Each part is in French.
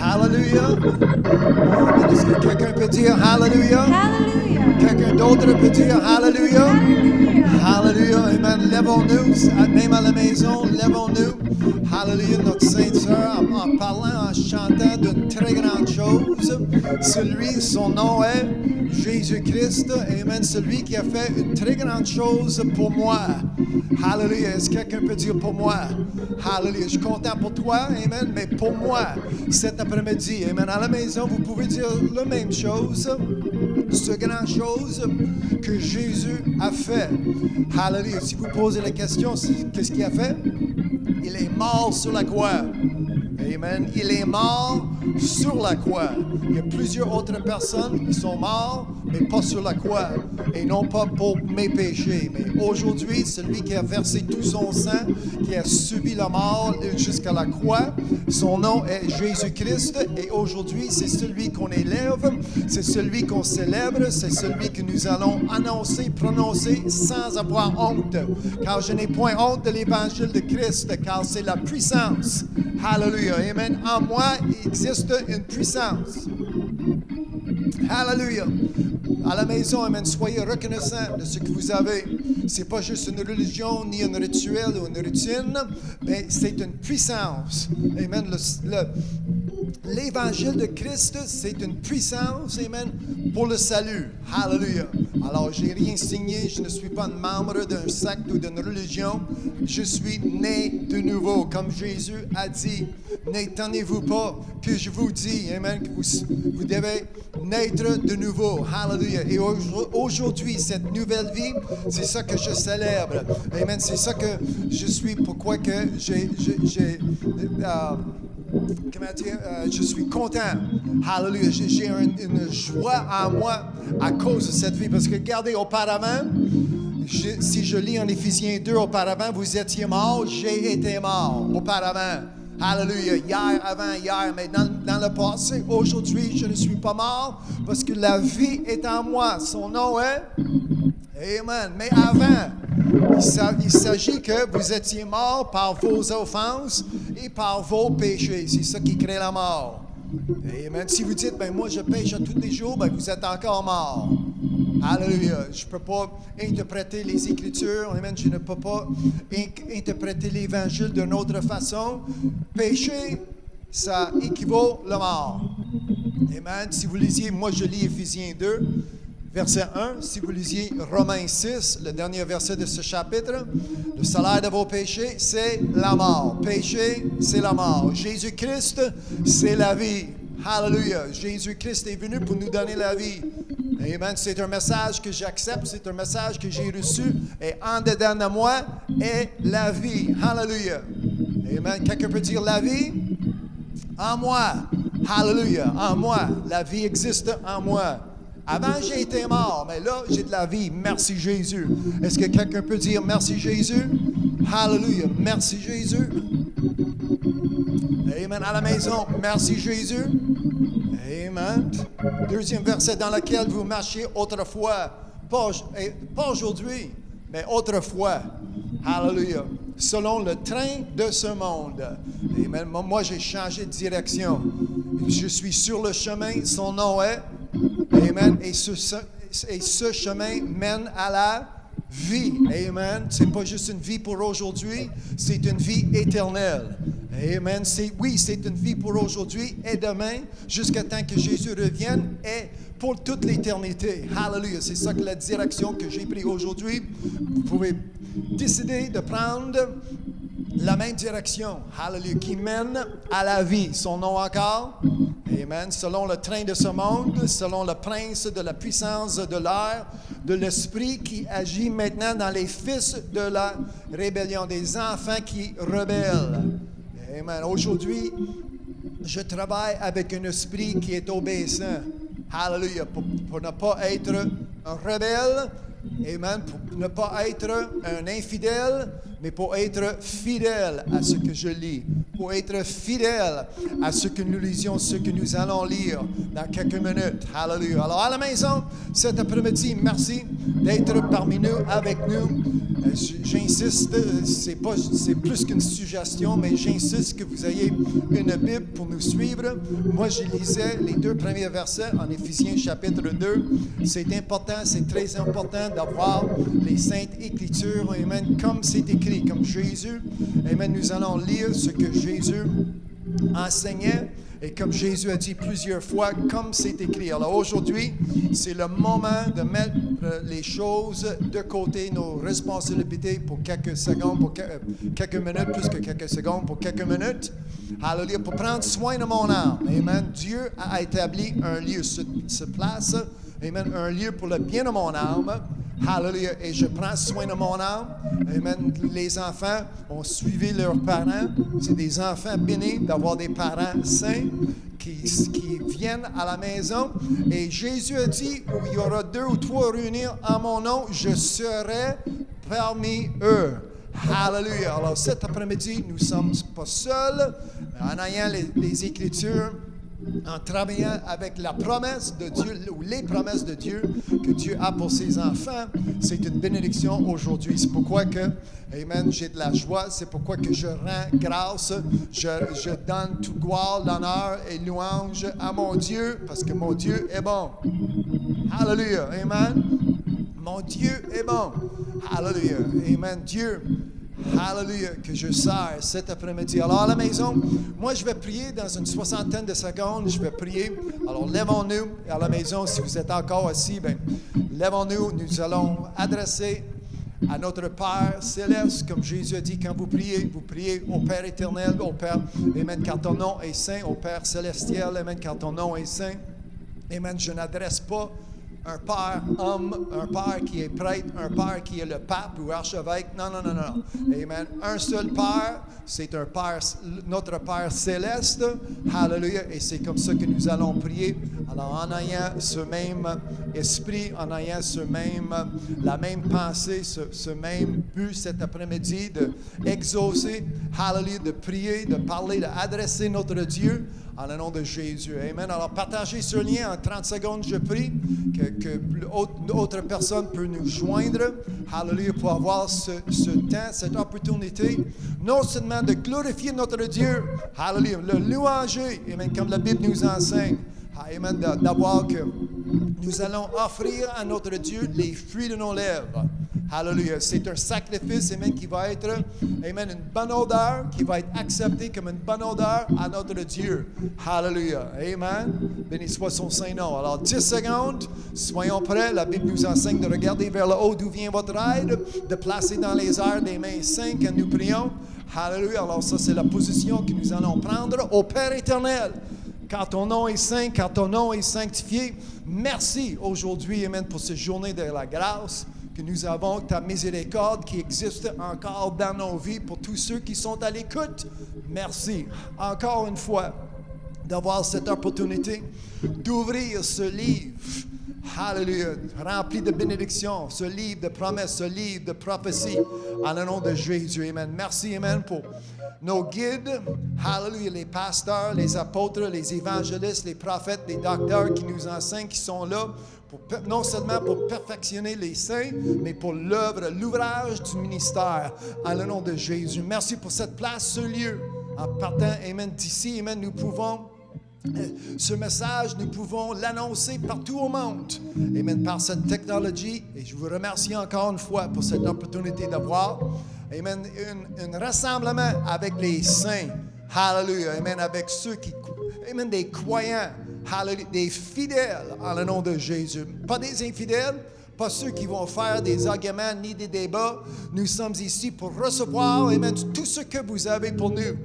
Hallelujah. Est-ce que quelqu'un peut dire Hallelujah? Hallelujah. Quelqu'un d'autre peut dire Hallelujah? Hallelujah. Hallelujah. Amen. Lèvons-nous, même à la maison, lèvons-nous. Hallelujah. Notre Sainte Sœur, en parlant, en chantant d'une très grande chose. Celui, son nom est Jésus-Christ. Amen. Celui qui a fait une très grande chose pour moi. Hallelujah. Est-ce que quelqu'un peut dire pour moi? Hallelujah. Je suis content pour toi. Amen. Mais pour moi, cet après-midi, amen. À la maison, vous pouvez dire la même chose. Ce grand chose que Jésus a fait. Hallelujah. Si vous posez la question, qu'est-ce qu'il a fait? Il est mort sur la croix. Amen. Il est mort sur la croix. Il y a plusieurs autres personnes qui sont mortes, mais pas sur la croix. Et non pas pour mes péchés. Mais aujourd'hui, celui qui a versé tout son sang, qui a subi la mort jusqu'à la croix, son nom est Jésus-Christ. Et aujourd'hui, c'est celui qu'on élève, c'est celui qu'on célèbre, c'est celui que nous allons annoncer, prononcer sans avoir honte. Car je n'ai point honte de l'évangile de Christ, car c'est la puissance. Hallelujah. Amen. En moi, il existe une puissance. Hallelujah. À la maison, amen, soyez reconnaissants de ce que vous avez. C'est pas juste une religion, ni un rituel ou une routine, mais c'est une puissance. Amen. L'évangile de Christ, c'est une puissance, amen, pour le salut. Hallelujah. Alors, j'ai rien signé, je ne suis pas un membre d'un secte ou d'une religion. Je suis né de nouveau, comme Jésus a dit. N'étonnez-vous pas que je vous dis, amen, que vous devez naître de nouveau. Hallelujah. Et aujourd'hui, cette nouvelle vie, c'est ça que je célèbre. Amen. C'est ça que je suis, pourquoi que comment dire, je suis content. Hallelujah. J'ai une joie en moi à cause de cette vie. Parce que regardez, auparavant, si je lis en Éphésiens 2, auparavant, vous étiez morts, j'ai été mort. Auparavant. Hallelujah. Hier, avant, hier, mais dans le passé, aujourd'hui, je ne suis pas mort parce que la vie est en moi. Son nom est Amen. Mais avant, il s'agit que vous étiez morts par vos offenses et par vos péchés. C'est ça qui crée la mort. Amen. Si vous dites, ben moi je pêche à tous les jours, ben vous êtes encore mort. Alléluia. Je ne peux pas interpréter les Écritures. Amen. Je ne peux pas interpréter l'Évangile d'une autre façon. Péché, ça équivaut la mort. Amen. Si vous lisiez, moi je lis Éphésiens 2. Verset 1, si vous lisiez Romains 6, le dernier verset de ce chapitre, le salaire de vos péchés, c'est la mort. Péché, c'est la mort. Jésus-Christ, c'est la vie. Hallelujah. Jésus-Christ est venu pour nous donner la vie. Amen. C'est un message que j'accepte, c'est un message que j'ai reçu. Et en dedans de moi est la vie. Hallelujah. Amen. Quelqu'un peut dire la vie? En moi. Hallelujah. En moi. La vie existe en moi. Avant, j'ai été mort, mais là, j'ai de la vie. Merci Jésus. Est-ce que quelqu'un peut dire merci Jésus? Hallelujah. Merci Jésus. Amen. À la maison, merci Jésus. Amen. Deuxième verset dans lequel vous marchiez autrefois. Pas aujourd'hui, mais autrefois. Hallelujah. Selon le train de ce monde. Amen. Moi, j'ai changé de direction. Je suis sur le chemin. Son nom est Amen. Et ce chemin mène à la vie. Amen. C'est pas juste une vie pour aujourd'hui, c'est une vie éternelle. Amen. C'est une vie pour aujourd'hui et demain, jusqu'à temps que Jésus revienne et pour toute l'éternité. Hallelujah. C'est ça que la direction que j'ai prise aujourd'hui. Vous pouvez décider de prendre la même direction. Hallelujah. Qui mène à la vie. Son nom encore. Amen. Selon le train de ce monde, selon le prince de la puissance de l'air, de l'esprit qui agit maintenant dans les fils de la rébellion, des enfants qui rebellent. Amen. Aujourd'hui, je travaille avec un esprit qui est obéissant. Hallelujah. Pour ne pas être un rebelle, Amen, pour ne pas être un infidèle, mais pour être fidèle à ce que je lis, pour être fidèle à ce que nous lisions, ce que nous allons lire dans quelques minutes. Hallelujah. Alors à la maison, cet après-midi, merci d'être parmi nous, avec nous. J'insiste, c'est plus qu'une suggestion, mais j'insiste que vous ayez une Bible pour nous suivre. Moi, je lisais les 2 premiers versets en Éphésiens chapitre 2. C'est important, c'est très important d'avoir les Saintes Écritures, amen, comme c'est écrit, comme Jésus. Amen, nous allons lire ce que Jésus enseignait. Et comme Jésus a dit plusieurs fois, comme c'est écrit. Alors aujourd'hui, c'est le moment de mettre les choses de côté, nos responsabilités pour quelques secondes, pour quelques minutes, plus que quelques secondes, pour quelques minutes. Alléluia, pour prendre soin de mon âme. Amen. Dieu a établi un lieu, se place, amen, un lieu pour le bien de mon âme. Hallelujah. Et je prends soin de mon âme. Amen. Les enfants ont suivi leurs parents. C'est des enfants bénis d'avoir des parents saints qui viennent à la maison. Et Jésus a dit, où il y aura 2 ou 3 réunis en mon nom, je serai parmi eux. Hallelujah. Alors cet après-midi, nous ne sommes pas seuls, en ayant les Écritures, en travaillant avec la promesse de Dieu, ou les promesses de Dieu que Dieu a pour ses enfants. C'est une bénédiction aujourd'hui. C'est pourquoi que, amen, j'ai de la joie. C'est pourquoi que je rends grâce. Je donne toute gloire, l'honneur et louange à mon Dieu, parce que mon Dieu est bon. Hallelujah. Amen. Mon Dieu est bon. Hallelujah. Amen. Dieu. Hallelujah, que je sers cet après-midi. Alors à la maison, moi je vais prier dans une 60aine de secondes, je vais prier. Alors lèvons-nous à la maison, si vous êtes encore assis, bien, lèvons-nous, nous allons adresser à notre Père céleste, comme Jésus a dit, quand vous priez au Père éternel, au Père, amen, car ton nom est saint, au Père célestiel, amen, car ton nom est saint. Amen, je n'adresse pas un père homme, un père qui est prêtre, un père qui est le pape ou archevêque. Non. Amen. Un seul père, c'est un père, notre Père céleste. Hallelujah. Et c'est comme ça que nous allons prier. Alors, en ayant ce même esprit, en ayant la même pensée, ce même but cet après-midi d'exaucer, hallelujah, de prier, de parler, d'adresser notre Dieu. En le nom de Jésus. Amen. Alors, partagez ce lien en 30 secondes, je prie, que autre personne peut nous joindre. Hallelujah, pour avoir ce temps, cette opportunité, non seulement de glorifier notre Dieu, hallelujah, le louanger, amen, comme la Bible nous enseigne. Amen, d'avoir que nous allons offrir à notre Dieu les fruits de nos lèvres. Hallelujah. C'est un sacrifice, amen, qui va être, amen, une bonne odeur, qui va être accepté comme une bonne odeur à notre Dieu. Hallelujah. Amen. Béni soit son Saint-Nom. Alors, 10 secondes, soyons prêts. La Bible nous enseigne de regarder vers le haut d'où vient votre aide, de placer dans les airs des mains saintes quand nous prions. Hallelujah. Alors, ça, c'est la position que nous allons prendre au Père éternel. Car ton nom est saint, car ton nom est sanctifié. Merci aujourd'hui, amen, pour cette journée de la grâce que nous avons, ta miséricorde qui existe encore dans nos vies pour tous ceux qui sont à l'écoute. Merci encore une fois d'avoir cette opportunité d'ouvrir ce livre, hallelujah, rempli de bénédictions, ce livre de promesses, ce livre de prophéties, en le nom de Jésus. Amen. Merci, amen, pour nos guides, hallelujah, les pasteurs, les apôtres, les évangélistes, les prophètes, les docteurs qui nous enseignent, qui sont là, non seulement pour perfectionner les saints, mais pour l'œuvre, l'ouvrage du ministère, en le nom de Jésus. Merci pour cette place, ce lieu. En partant, amen, d'ici, amen, nous pouvons, ce message, nous pouvons l'annoncer partout au monde. Amen, par cette technologie. Et je vous remercie encore une fois pour cette opportunité d'avoir, amen, un rassemblement avec les saints. Hallelujah. Amen, avec ceux qui, amen, des croyants. Hallelujah, des fidèles en le nom de Jésus. Pas des infidèles, pas ceux qui vont faire des arguments ni des débats. Nous sommes ici pour recevoir, amen, tout ce que vous avez pour nous.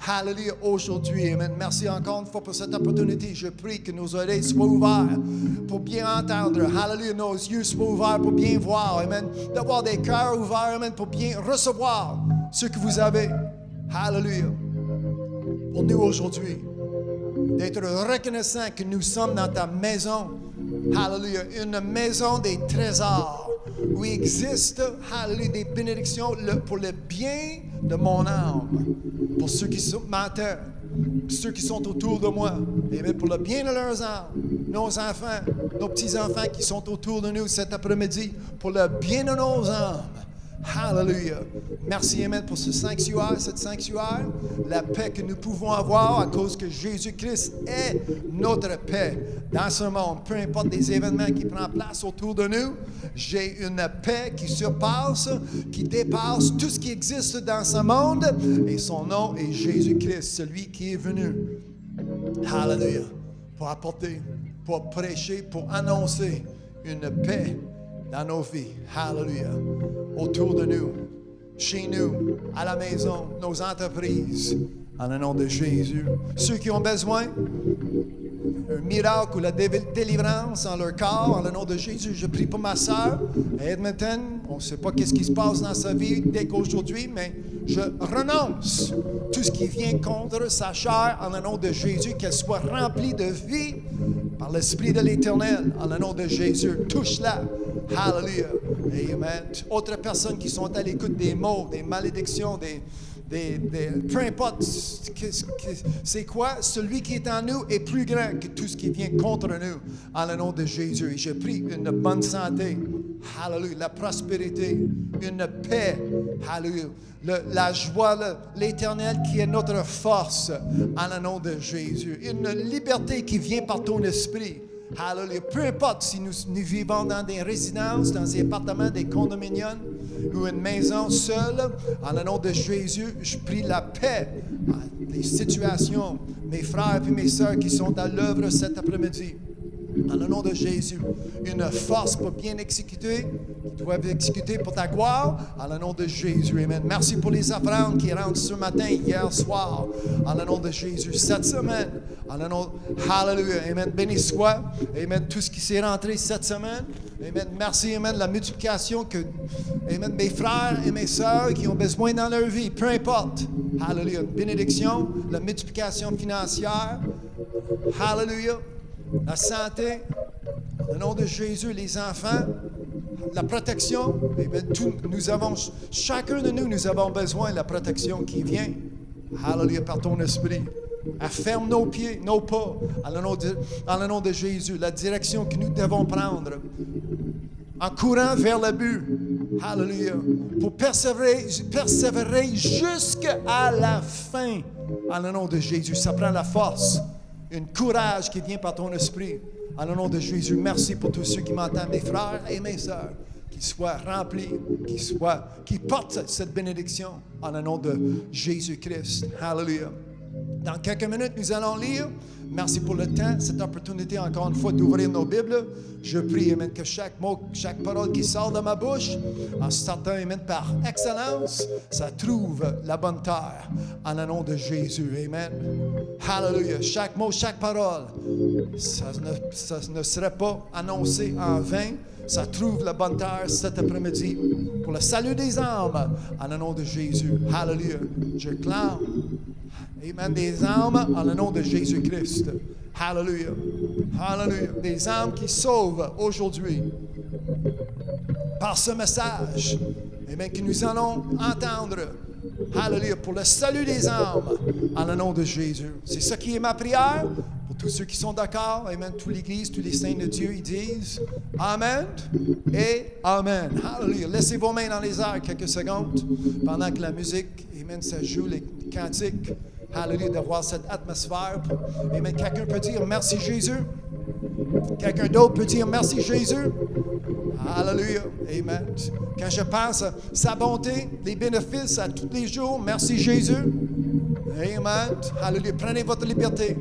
Hallelujah, aujourd'hui, amen. Merci encore une fois pour cette opportunité. Je prie que nos oreilles soient ouvertes pour bien entendre. Hallelujah, nos yeux soient ouverts pour bien voir, amen. D'avoir des cœurs ouverts, amen, pour bien recevoir ce que vous avez. Hallelujah, pour nous aujourd'hui. D'être reconnaissant que nous sommes dans ta maison. Hallelujah. Une maison des trésors. où il existe, hallelujah, des bénédictions pour le bien de mon âme, pour ceux qui m'entendent, ceux qui sont autour de moi, amen, pour le bien de leurs âmes, nos enfants, nos petits-enfants qui sont autour de nous cet après-midi, pour le bien de nos âmes. Hallelujah. Merci, amen, pour ce sanctuaire, cette sanctuaire, la paix que nous pouvons avoir à cause que Jésus-Christ est notre paix dans ce monde. Peu importe les événements qui prennent place autour de nous, j'ai une paix qui surpasse, qui dépasse tout ce qui existe dans ce monde. Et son nom est Jésus-Christ, celui qui est venu. Hallelujah. Pour apporter, pour prêcher, pour annoncer une paix dans nos vies. Hallelujah. Autour de nous, chez nous, à la maison, nos entreprises, en le nom de Jésus. Ceux qui ont besoin d'un miracle ou la délivrance en leur corps, en le nom de Jésus, je prie pour ma sœur à Edmonton. On ne sait pas qu'est-ce qui se passe dans sa vie dès qu'aujourd'hui, mais je renonce tout ce qui vient contre sa chair en le nom de Jésus, qu'elle soit remplie de vie par l'Esprit de l'Éternel, en le nom de Jésus. Touche-la. Hallelujah. Amen. Autres personnes qui sont à l'écoute des mots, des malédictions, peu importe c'est quoi, celui qui est en nous est plus grand que tout ce qui vient contre nous, en le nom de Jésus. Et je prie une bonne santé. Hallelujah. La prospérité, une paix. Hallelujah. La joie, l'Éternel qui est notre force, en le nom de Jésus. Une liberté qui vient par ton esprit. Hallelujah. Peu importe si nous vivons dans des résidences, dans des appartements, des condominiums ou une maison seule, en le nom de Jésus, je prie la paix dans les situations, mes frères et mes sœurs qui sont à l'œuvre cet après-midi. En le nom de Jésus, une force pour bien exécuter, qui doivent exécuter pour ta gloire, en le nom de Jésus. Amen. Merci pour les offrandes qui rentrent ce matin, hier soir, en le nom de Jésus. Cette semaine, en le nom, hallelujah, amen. Béni soit, amen, tout ce qui s'est rentré cette semaine. Amen. Merci, amen, la multiplication que, amen, mes frères et mes sœurs qui ont besoin dans leur vie, peu importe. Hallelujah. Une bénédiction, la multiplication financière. Hallelujah. La santé, au nom de Jésus, les enfants, la protection, chacun de nous avons besoin de la protection qui vient, hallelujah, par ton esprit. Afferme nos pieds, nos pas, en le nom de Jésus, la direction que nous devons prendre, en courant vers le but, hallelujah, pour persévérer jusqu'à la fin, en le nom de Jésus. Ça prend la force. Un courage qui vient par ton esprit. En le nom de Jésus, merci pour tous ceux qui m'entendent, mes frères et mes sœurs, qu'ils soient remplis, qu'ils portent cette bénédiction en le nom de Jésus-Christ. Hallelujah. Dans quelques minutes, nous allons lire. Merci pour le temps, cette opportunité encore une fois d'ouvrir nos Bibles. Je prie, amen, que chaque mot, chaque parole qui sort de ma bouche, en sortant, amen, par excellence, ça trouve la bonne terre, en le nom de Jésus. Amen. Hallelujah. Chaque mot, chaque parole, ça ne serait pas annoncé en vain. Ça trouve la bonne terre cet après-midi pour le salut des âmes, en le nom de Jésus. Hallelujah. Je clame. Amen. Des âmes en le nom de Jésus-Christ. Hallelujah. Hallelujah. Des âmes qui sauvent aujourd'hui par ce message. Amen. Que nous allons entendre. Hallelujah. Pour le salut des âmes en le nom de Jésus. C'est ça qui est ma prière. Pour tous ceux qui sont d'accord. Amen. Toute l'Église, tous les saints de Dieu, ils disent Amen et Amen. Hallelujah. Laissez vos mains dans les airs quelques secondes pendant que la musique, amen, ça joue les cantiques. Hallelujah, d'avoir cette atmosphère. Amen. Quelqu'un peut dire merci Jésus. Quelqu'un d'autre peut dire merci Jésus. Hallelujah. Amen. Quand je pense à sa bonté, les bénéfices à tous les jours, merci Jésus. Amen. Hallelujah. Prenez votre liberté.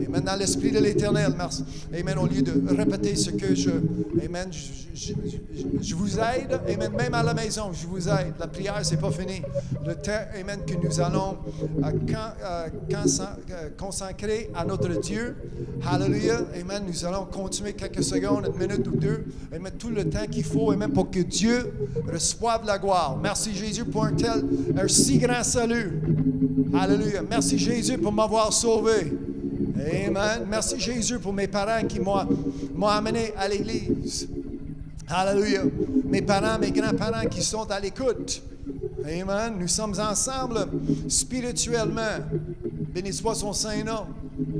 Amen. Dans l'esprit de l'Éternel. Merci. Amen. Au lieu de répéter ce que Amen. Je vous aide. Amen. Même à la maison, je vous aide. La prière, c'est pas fini. Le temps, amen, que nous allons consacrer à notre Dieu. Hallelujah. Amen. Nous allons continuer quelques secondes, une minute ou deux. Amen. Tout le temps qu'il faut, amen, pour que Dieu reçoive la gloire. Merci Jésus pour un si grand salut. Alléluia. Merci Jésus pour m'avoir sauvé. Amen. Merci Jésus pour mes parents qui m'ont amené à l'Église. Hallelujah. Mes parents, mes grands-parents qui sont à l'écoute. Amen. Nous sommes ensemble spirituellement. Béni soit son Saint-Nom.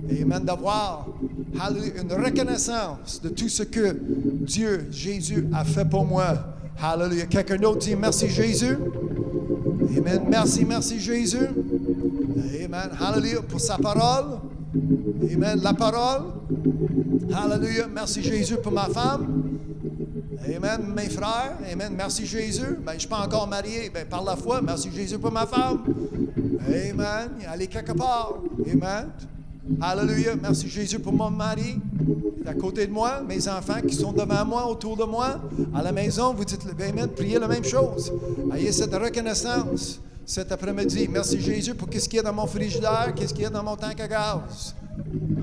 Amen. D'avoir une reconnaissance de tout ce que Dieu, Jésus, a fait pour moi. Hallelujah. Quelqu'un d'autre dit merci Jésus. Amen. Merci, merci Jésus. Amen. Hallelujah. Pour sa parole. Amen. La parole. Hallelujah. Merci Jésus pour ma femme. Amen. Mes frères. Amen. Merci Jésus. Ben, je ne suis pas encore marié. Ben, par la foi, merci Jésus pour ma femme. Amen. Allez quelque part. Amen. Hallelujah. Merci Jésus pour mon mari. Il est à côté de moi. Mes enfants qui sont devant moi, autour de moi. À la maison, vous dites, Amen. Priez la même chose. Ayez cette reconnaissance cet après-midi. Merci Jésus pour qu'est-ce qu'il y a dans mon frigidaire, qu'est-ce qu'il y a dans mon tank à gaz.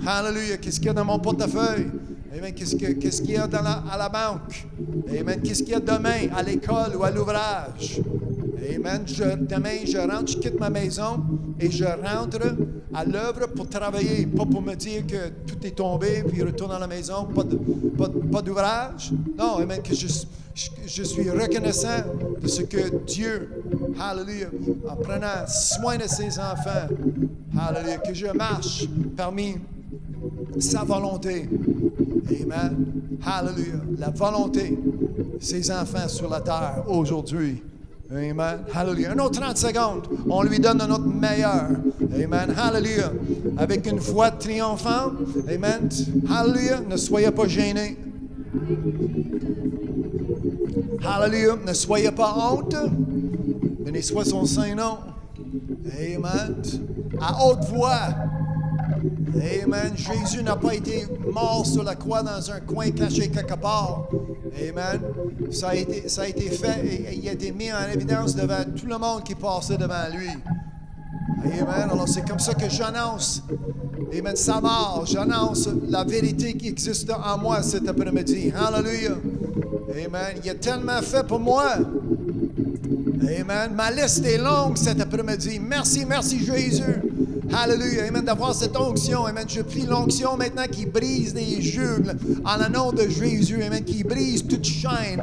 Hallelujah. Qu'est-ce qu'il y a dans mon portefeuille. Amen. Qu'est-ce qu'il y a à la banque? Amen. Qu'est-ce qu'il y a demain à l'école ou à l'ouvrage? Amen. Demain, je rentre, je quitte ma maison et je rentre à l'œuvre pour travailler. Pas pour me dire que tout est tombé puis retourne à la maison, pas d'ouvrage. Non, amen. Que je suis reconnaissant de ce que Dieu, hallelujah, en prenant soin de ses enfants, hallelujah, que je marche parmi sa volonté. Amen. Hallelujah. La volonté de ses enfants sur la terre aujourd'hui. Amen. Hallelujah. Un autre 30 secondes. On lui donne notre meilleur. Amen. Hallelujah. Avec une foi triomphante. Amen. Hallelujah. Ne soyez pas gênés. Hallelujah. Ne soyez pas honte. Béni soit son Saint-Nom. Amen. À haute voix. Amen. Jésus n'a pas été mort sur la croix dans un coin caché quelque part. Amen. Ça a été fait et il a été mis en évidence devant tout le monde qui passait devant lui. Amen. Alors c'est comme ça que j'annonce, amen, sa mort. J'annonce la vérité qui existe en moi cet après-midi. Hallelujah. Amen. Il a tellement fait pour moi. Amen. Ma liste est longue cet après-midi. Merci, merci Jésus. Hallelujah. Amen. D'avoir cette onction. Amen. Je prie l'onction maintenant qui brise les juges en le nom de Jésus. Amen. Qui brise toute chaîne.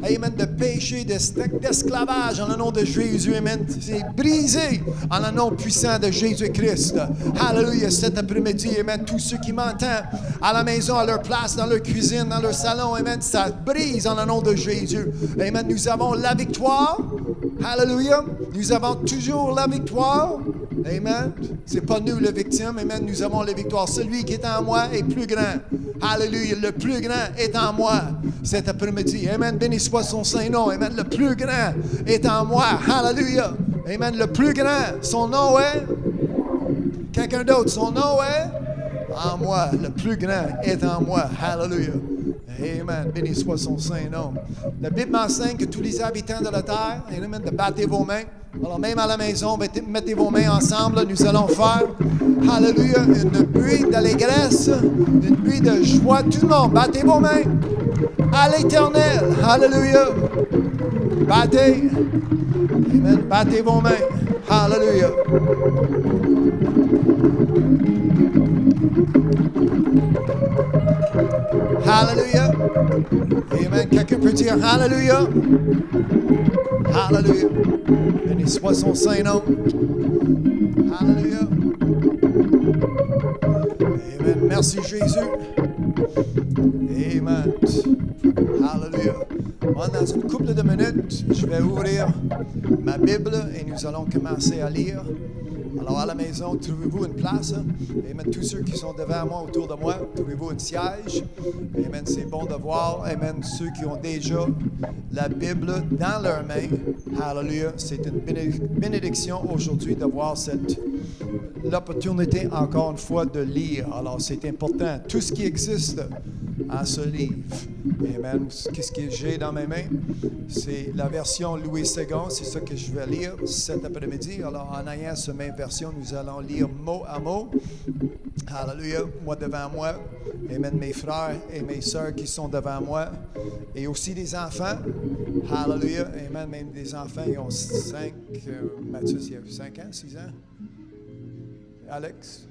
Amen. De péché, d'esclavage en le nom de Jésus. Amen. C'est brisé en le nom puissant de Jésus-Christ. Hallelujah. Cet après-midi. Amen. Tous ceux qui m'entendent à la maison, à leur place, dans leur cuisine, dans leur salon. Amen. Ça brise en le nom de Jésus. Amen. Nous avons la victoire. Hallelujah. Nous avons toujours la victoire. Amen. C'est pas nous les victimes. Amen. Nous avons la victoire. Celui qui est en moi est plus grand. Hallelujah. Le plus grand est en moi cet après-midi. Amen. Béni soit son Saint-Nom. Amen. Le plus grand est en moi. Hallelujah. Amen. Le plus grand. Son nom est? Quelqu'un d'autre. Son nom est? En moi. Le plus grand est en moi. Hallelujah. Amen. Béni soit son Saint-Nom. La Bible m'enseigne que tous les habitants de la terre, amen, de battre vos mains. Alors même à la maison, mettez vos mains ensemble. Nous allons faire, hallelujah, une buée d'allégresse, une buée de joie. Tout le monde, battez vos mains à l'Éternel. Hallelujah. Battez. Amen. Battez vos mains. Hallelujah. Hallelujah. Amen. Quelqu'un peut dire Hallelujah. Hallelujah. Béni soit son Saint-Nom. Hallelujah. Amen. Merci Jésus. Amen. Hallelujah. Moi, dans une couple de minutes, je vais ouvrir ma Bible et nous allons commencer à lire. Alors, à la maison, trouvez-vous une place. Amen. Tous ceux qui sont devant moi, autour de moi, trouvez-vous un siège. Amen. C'est bon de voir. Amen. Ceux qui ont déjà la Bible dans leurs mains. Hallelujah. C'est une bénédiction aujourd'hui de voir l'opportunité, encore une fois, de lire. Alors, c'est important. Tout ce qui existe en ce livre. Amen. Qu'est-ce que j'ai dans mes mains? C'est la version Louis II. C'est ça que je vais lire cet après-midi. Alors, en ayant cette même version, nous allons lire mot à mot. Hallelujah. Moi devant moi. Amen. Mes frères et mes sœurs qui sont devant moi. Et aussi des enfants. Hallelujah. Amen. Même des enfants, ils ont 5. Mathieu, il y a 5 ans, 6 ans. Alex,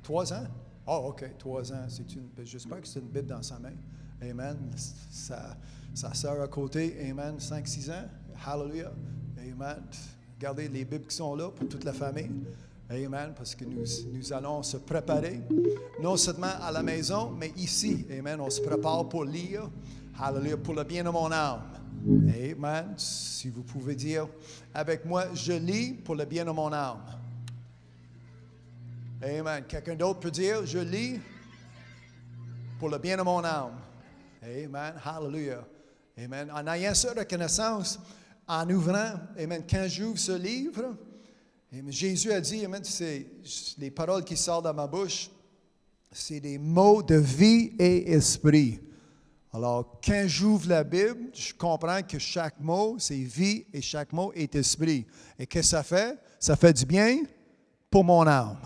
3 ans? Oh, OK, 3 ans. J'espère que c'est une Bible dans sa main. Amen. Sa sœur à côté, amen, 5-6 ans. Hallelujah. Amen. Regardez les Bibles qui sont là pour toute la famille. Amen. Parce que nous allons se préparer, non seulement à la maison, mais ici. Amen. On se prépare pour lire. Hallelujah. Pour le bien de mon âme. Amen. Si vous pouvez dire avec moi, je lis pour le bien de mon âme. Amen. Quelqu'un d'autre peut dire, je lis pour le bien de mon âme. Amen. Hallelujah. Amen. En ayant cette reconnaissance, en ouvrant, amen, quand j'ouvre ce livre, amen, Jésus a dit, amen, c'est les paroles qui sortent de ma bouche, c'est des mots de vie et esprit. Alors, quand j'ouvre la Bible, je comprends que chaque mot, c'est vie et chaque mot est esprit. Et qu'est-ce que ça fait? Ça fait du bien pour mon âme.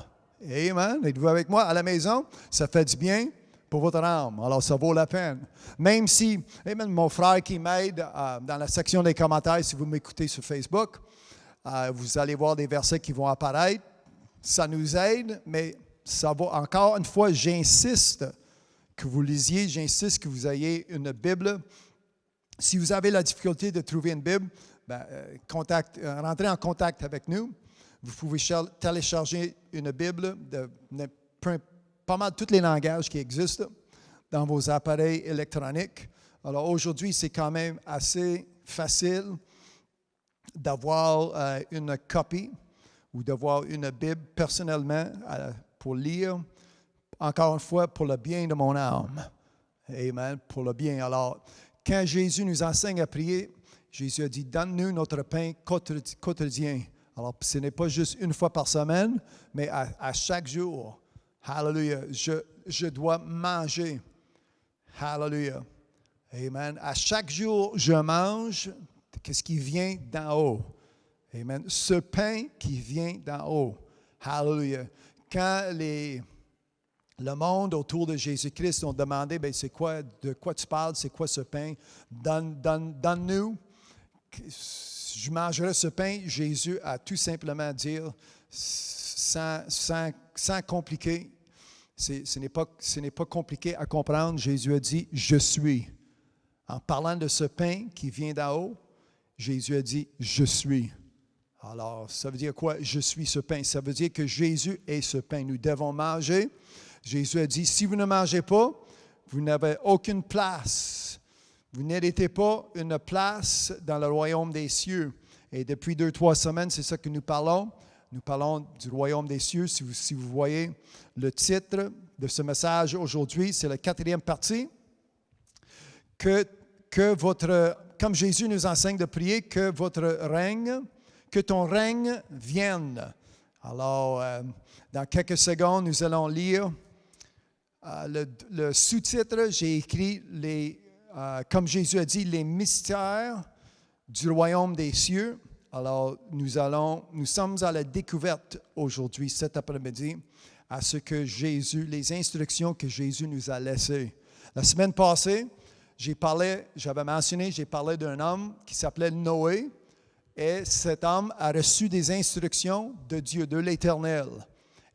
Amen. Êtes-vous avec moi à la maison? Ça fait du bien pour votre âme. Alors, ça vaut la peine. Même si, amen, mon frère qui m'aide dans la section des commentaires, si vous m'écoutez sur Facebook, vous allez voir des versets qui vont apparaître. Ça nous aide, mais ça va, encore une fois, j'insiste que vous lisiez, j'insiste que vous ayez une Bible. Si vous avez la difficulté de trouver une Bible, rentrez en contact avec nous. Vous pouvez télécharger une Bible de pas mal tous les langages qui existent dans vos appareils électroniques. Alors aujourd'hui, c'est quand même assez facile d'avoir une copie ou d'avoir une Bible personnellement pour lire. Encore une fois, pour le bien de mon âme. Amen. Pour le bien. Alors, quand Jésus nous enseigne à prier, Jésus a dit, donne-nous notre pain quotidien. Alors, ce n'est pas juste une fois par semaine, mais à chaque jour. Hallelujah. Je dois manger. Hallelujah. Amen. À chaque jour, je mange ce qui vient d'en haut. Amen. Ce pain qui vient d'en haut. Hallelujah. Quand le monde autour de Jésus-Christ ont demandé, ben, de quoi tu parles, c'est quoi ce pain? Donne-nous. Je mangerai ce pain. Jésus a tout simplement dit, sans compliquer, ce n'est pas compliqué à comprendre. Jésus a dit, je suis. En parlant de ce pain qui vient d'en haut, Jésus a dit, je suis. Alors, ça veut dire quoi? Je suis ce pain. Ça veut dire que Jésus est ce pain. Nous devons manger. Jésus a dit, si vous ne mangez pas, vous n'avez aucune place. Vous n'héritez pas une place dans le royaume des cieux. Et depuis 2-3 semaines, c'est ça que nous parlons. Nous parlons du royaume des cieux. Si vous voyez le titre de ce message aujourd'hui, c'est la 4e partie. Comme Jésus nous enseigne de prier, que ton règne vienne. Alors, dans quelques secondes, nous allons lire le sous-titre. J'ai écrit, comme Jésus a dit, les mystères du royaume des cieux. Alors, nous sommes à la découverte aujourd'hui, cet après-midi, à ce que les instructions que Jésus nous a laissées. La semaine passée, j'ai parlé d'un homme qui s'appelait Noé, et cet homme a reçu des instructions de Dieu, de l'Éternel.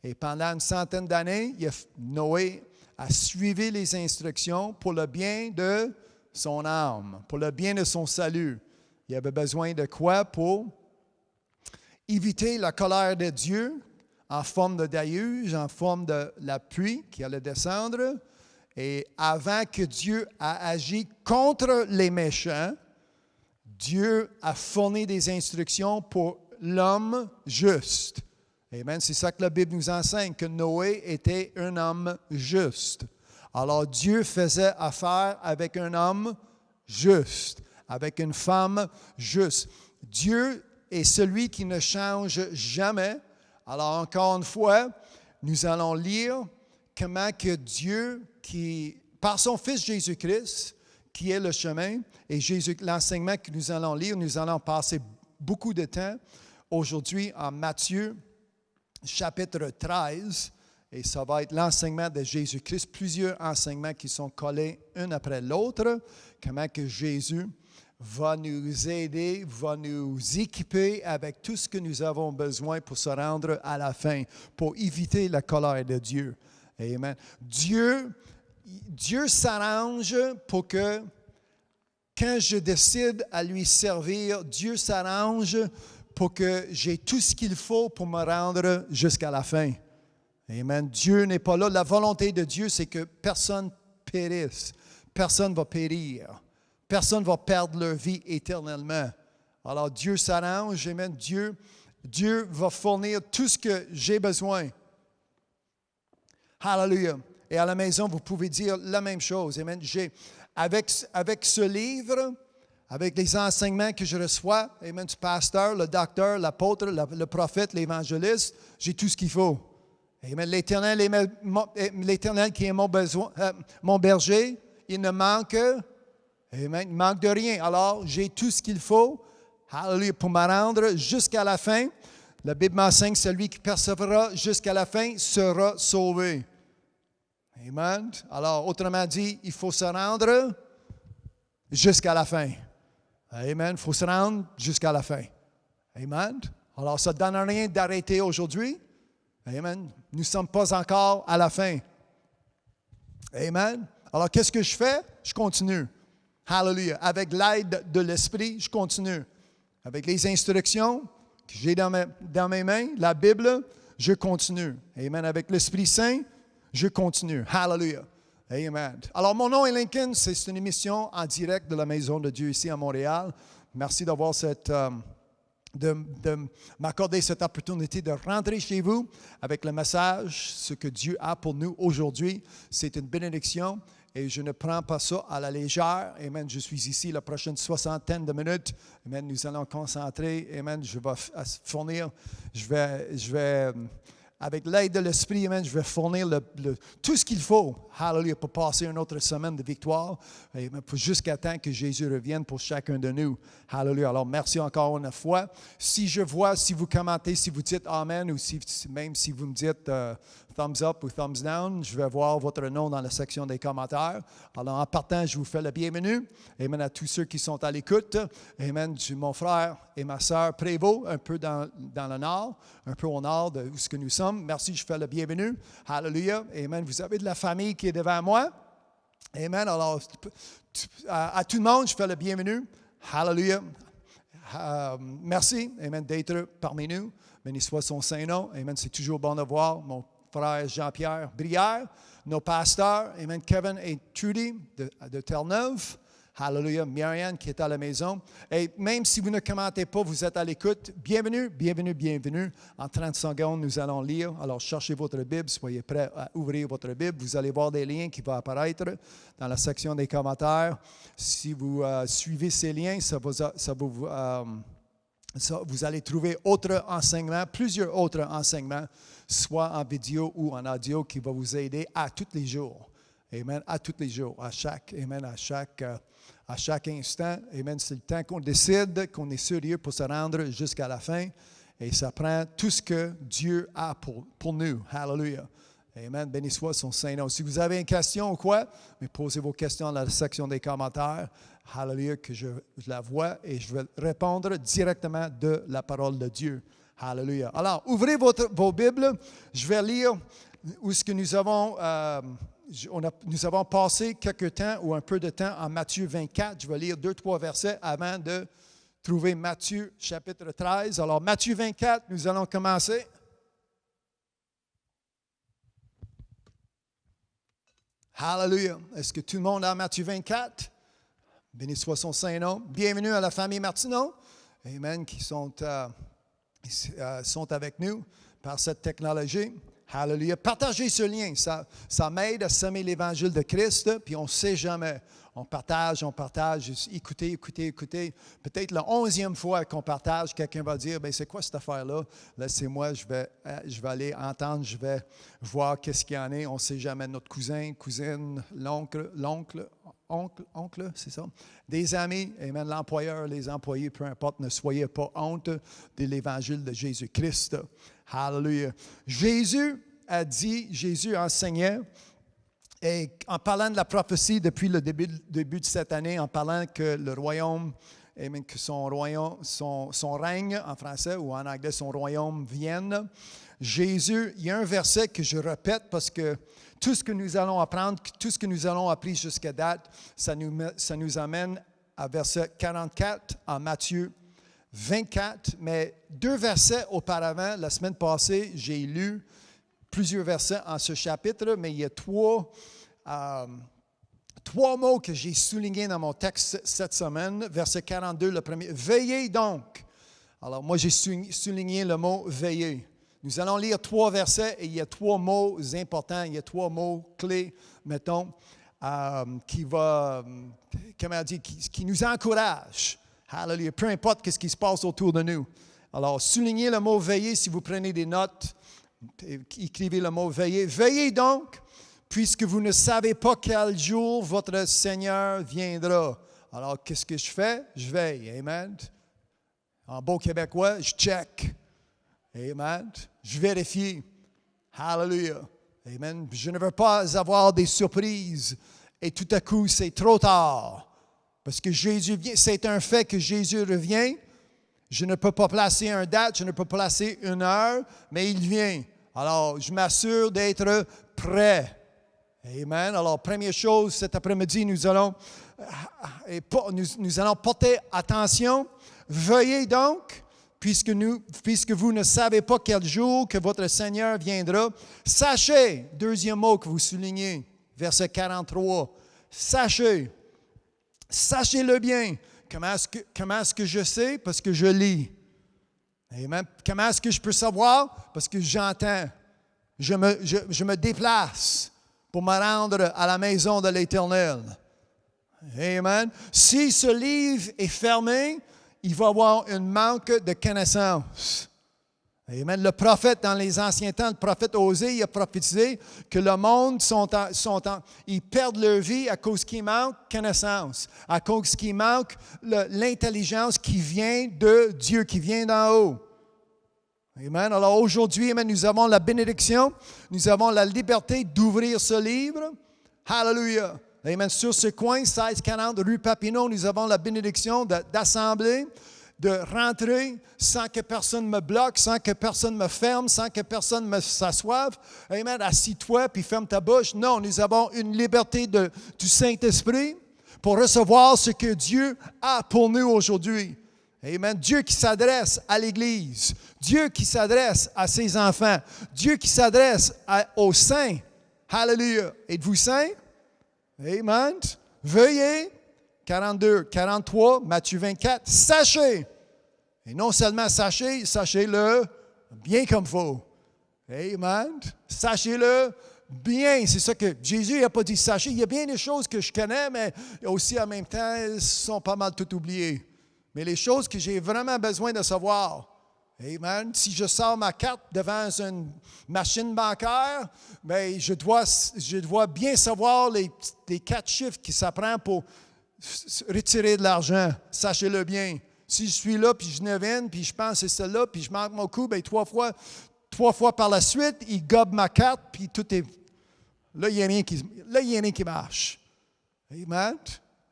Et pendant une centaine d'années, Noé a suivi les instructions pour le bien de son âme, pour le bien de son salut. Il avait besoin de quoi pour éviter la colère de Dieu en forme de déluge, en forme de la pluie qui allait descendre. Et avant que Dieu a agi contre les méchants, Dieu a fourni des instructions pour l'homme juste. Amen. C'est ça que la Bible nous enseigne, que Noé était un homme juste. Alors Dieu faisait affaire avec un homme juste, avec une femme juste. Dieu est celui qui ne change jamais. Alors encore une fois, nous allons lire comment que Dieu, par son Fils Jésus-Christ, qui est le chemin, et l'enseignement que nous allons lire, nous allons passer beaucoup de temps aujourd'hui en Matthieu, chapitre 13, et ça va être l'enseignement de Jésus-Christ, plusieurs enseignements qui sont collés un après l'autre, comment que Jésus va nous aider, va nous équiper avec tout ce que nous avons besoin pour se rendre à la fin, pour éviter la colère de Dieu. Amen. Dieu, Dieu s'arrange pour que quand je décide à lui servir, Dieu s'arrange pour que j'ai tout ce qu'il faut pour me rendre jusqu'à la fin. Amen. Dieu n'est pas là. La volonté de Dieu, c'est que personne périsse. Personne ne va périr. Personne ne va perdre leur vie éternellement. Alors Dieu s'arrange. Amen. Dieu va fournir tout ce que j'ai besoin. Hallelujah. Et à la maison, vous pouvez dire la même chose. Amen. Avec ce livre, avec les enseignements que je reçois, amen, du pasteur, le docteur, l'apôtre, le prophète, l'évangéliste, j'ai tout ce qu'il faut. Amen. L'Éternel qui est mon berger, il ne manque, amen, il manque de rien. Alors, j'ai tout ce qu'il faut, hallelujah, pour me rendre jusqu'à la fin. La Bible m'enseigne, celui qui persévérera jusqu'à la fin sera sauvé. Amen. Alors, autrement dit, il faut se rendre jusqu'à la fin. Amen. Il faut se rendre jusqu'à la fin. Amen. Alors, ça ne donne rien d'arrêter aujourd'hui. Amen. Nous ne sommes pas encore à la fin. Amen. Alors, qu'est-ce que je fais? Je continue. Hallelujah. Avec l'aide de l'Esprit, je continue. Avec les instructions que j'ai dans mes mains, la Bible, je continue. Amen. Avec l'Esprit Saint, je continue. Hallelujah. Amen. Alors, mon nom est Lincoln. C'est une émission en direct de la Maison de Dieu ici à Montréal. Merci d'avoir de m'accorder cette opportunité de rentrer chez vous avec le message, ce que Dieu a pour nous aujourd'hui. C'est une bénédiction et je ne prends pas ça à la légère. Amen. Je suis ici la prochaine soixantaine de minutes. Amen. Nous allons concentrer. Amen. Je vais fournir, avec l'aide de l'Esprit, amen, je vais fournir tout ce qu'il faut, hallelujah, pour passer une autre semaine de victoire, jusqu'à temps que Jésus revienne pour chacun de nous. Hallelujah. Alors, merci encore une fois. Si vous commentez, si vous dites Amen, ou même si vous me dites thumbs up ou thumbs down, je vais voir votre nom dans la section des commentaires. Alors, en partant, je vous fais la bienvenue. Amen à tous ceux qui sont à l'écoute. Amen, mon frère et ma sœur Prévost, un peu dans le nord, un peu au nord de où ce que nous sommes. Merci, je fais la bienvenue. Hallelujah. Amen. Vous avez de la famille qui est devant moi. Amen. Alors, à tout le monde, je fais la bienvenue. Hallelujah. Merci, amen, d'être parmi nous. Béni soit son Saint-Nom. Amen. C'est toujours bon de voir mon frère Jean-Pierre Brière, nos pasteurs, amen, Kevin et Trudy de Terre-Neuve. Hallelujah. Marianne qui est à la maison. Et même si vous ne commentez pas, vous êtes à l'écoute, bienvenue, bienvenue, bienvenue. En 30 secondes, nous allons lire. Alors, cherchez votre Bible, soyez prêts à ouvrir votre Bible. Vous allez voir des liens qui vont apparaître dans la section des commentaires. Si vous suivez ces liens, vous allez trouver plusieurs autres enseignements, soit en vidéo ou en audio, qui vont vous aider à tous les jours. Amen. À tous les jours, à chaque instant. Amen. C'est le temps qu'on décide, qu'on est sérieux pour se rendre jusqu'à la fin. Et ça prend tout ce que Dieu a pour nous. Hallelujah. Amen. Béni soit son Saint-Nom. Si vous avez une question ou quoi, mais posez vos questions dans la section des commentaires. Hallelujah, que je la vois et je vais répondre directement de la parole de Dieu. Hallelujah. Alors, ouvrez vos Bibles. Je vais lire où ce que nous avons passé quelques temps ou un peu de temps en Matthieu 24. Je vais lire 2-3 versets avant de trouver Matthieu chapitre 13. Alors, Matthieu 24, nous allons commencer. Hallelujah. Est-ce que tout le monde a Matthieu 24? Béni soit son Saint-Nom. Bienvenue à la famille Martineau. Amen, qui sont avec nous par cette technologie. Hallelujah. Partagez ce lien. Ça m'aide à semer l'Évangile de Christ, puis on ne sait jamais. On partage. Écoutez. Peut-être la 11e fois qu'on partage, quelqu'un va dire, bien, c'est quoi cette affaire-là? Laissez-moi, je vais aller entendre, je vais voir qu'est-ce qu'il y en a. On ne sait jamais. Notre cousin, cousine, l'oncle, c'est ça? Des amis, amen, l'employeur, les employés, peu importe, ne soyez pas honte de l'Évangile de Jésus-Christ. Hallelujah. Jésus enseignait, et en parlant de la prophétie depuis le début de cette année, en parlant que le royaume, que son règne en français ou en anglais, son royaume vienne, Jésus, il y a un verset que je répète parce que tout ce que nous allons apprendre, tout ce que nous allons apprendre jusqu'à date, ça nous amène à verset 44 en Matthieu 24. Mais 2 versets auparavant, la semaine passée, j'ai lu plusieurs versets en ce chapitre, mais il y a 3 mots que j'ai soulignés dans mon texte cette semaine. Verset 42, le premier. Veillez donc. Alors, moi, j'ai souligné le mot veiller. Nous allons lire 3 versets et il y a 3 mots importants, il y a 3 mots clés, mettons, qui nous encouragent. Hallelujah. Peu importe ce qui se passe autour de nous. Alors, soulignez le mot veiller si vous prenez des notes. Écrivez le mot veiller. Veillez donc, puisque vous ne savez pas quel jour votre Seigneur viendra. Alors, qu'est-ce que je fais? Je veille. Amen. En beau québécois, je check. Amen. Je vérifie. Hallelujah. Amen. Je ne veux pas avoir des surprises et tout à coup, c'est trop tard. Parce que Jésus vient. C'est un fait que Jésus revient. Je ne peux pas placer une date, je ne peux pas placer une heure, mais il vient. Alors, je m'assure d'être prêt. Amen. Alors, première chose, cet après-midi, nous allons porter attention. Veuillez donc, puisque vous ne savez pas quel jour que votre Seigneur viendra. Sachez, deuxième mot que vous soulignez, verset 43. Sachez-le bien. Comment est-ce que je sais? Parce que je lis. Amen. Comment est-ce que je peux savoir? Parce que j'entends. Je me déplace pour me rendre à la maison de l'Éternel. Amen. Si ce livre est fermé, il va y avoir un manque de connaissance. Amen. Le prophète, dans les anciens temps, le prophète Osée, il a prophétisé que le monde, ils perdent leur vie à cause qu'il manque connaissance, à cause qu'il manque l'intelligence qui vient de Dieu, qui vient d'en haut. Amen. Alors aujourd'hui, amen, nous avons la bénédiction, nous avons la liberté d'ouvrir ce livre. Hallelujah. Amen. Sur ce coin, 1640 rue Papineau, nous avons la bénédiction d'assembler, de rentrer sans que personne me bloque, sans que personne me ferme, sans que personne me s'assoive. Amen. Assis-toi puis ferme ta bouche. Non, nous avons une liberté du Saint-Esprit pour recevoir ce que Dieu a pour nous aujourd'hui. Amen. Dieu qui s'adresse à l'Église. Dieu qui s'adresse à ses enfants. Dieu qui s'adresse aux saints. Hallelujah. Êtes-vous saints? Amen. Veuillez. 42, 43, Matthieu 24. Sachez. Et non seulement sachez-le bien comme il faut. Amen. Sachez-le bien. C'est ça que Jésus n'a pas dit sachez. Il y a bien des choses que je connais, mais aussi en même temps, elles sont pas mal toutes oubliées. Mais les choses que j'ai vraiment besoin de savoir. Amen. Si je sors ma carte devant une machine bancaire, bien, je dois bien savoir les 4 chiffres qui s'apprend pour retirer de l'argent. Sachez-le bien. Si je suis là, puis je nevine, puis je pense que c'est celle-là, puis je manque mon coup, bien, 3 fois par la suite, il gobe ma carte, puis tout est... Là, il n'y a rien qui marche. Amen.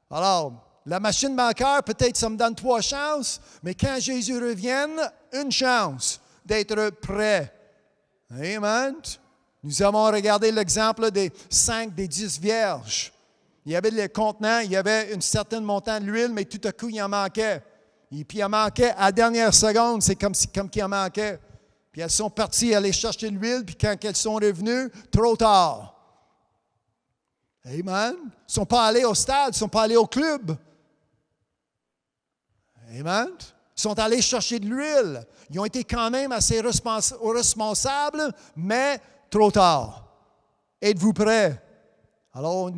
Alors, la machine bancaire, peut-être ça me donne 3 chances, mais quand Jésus revienne, une chance d'être prêt. Amen. Nous avons regardé l'exemple des 5 des 10 vierges. Il y avait le contenant, il y avait une certaine montant d'huile, mais tout à coup, il en manquait. Et puis, il en manquait à la dernière seconde, c'est comme qu'il en manquait. Puis, elles sont parties aller chercher l'huile, puis quand elles sont revenues, trop tard. Amen. Ils ne sont pas allés au stade, ils ne sont pas allés au club. Amen. Ils sont allés chercher de l'huile. Ils ont été quand même assez responsables, mais trop tard. Êtes-vous prêts? Alors,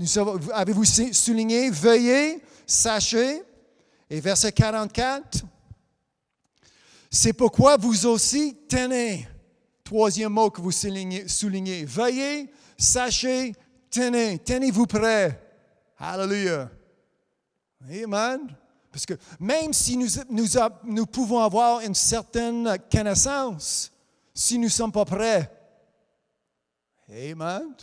avez-vous souligné, veuillez, sachez, et verset 44, c'est pourquoi vous aussi tenez. 3e mot que vous soulignez. Veuillez, sachez, tenez. Tenez-vous prêts. Hallelujah. Amen. Parce que même si nous pouvons avoir une certaine connaissance, si nous ne sommes pas prêts, amen,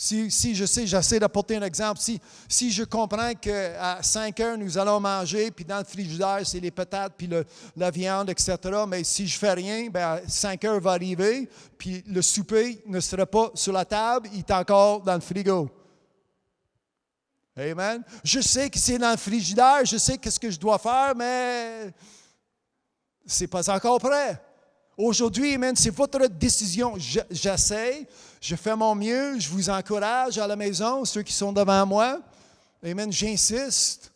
Si je sais, j'essaie d'apporter un exemple. Si je comprends qu'à 5 heures, nous allons manger, puis dans le frigidaire, c'est les patates, puis la viande, etc. Mais si je ne fais rien, bien, à 5 heures va arriver, puis le souper ne sera pas sur la table, il est encore dans le frigo. Amen. Je sais que c'est dans le frigidaire, je sais qu'est-ce que je dois faire, mais ce n'est pas encore prêt. Aujourd'hui, amen, c'est votre décision. J'essaie, je fais mon mieux, je vous encourage à la maison, ceux qui sont devant moi. Amen, j'insiste.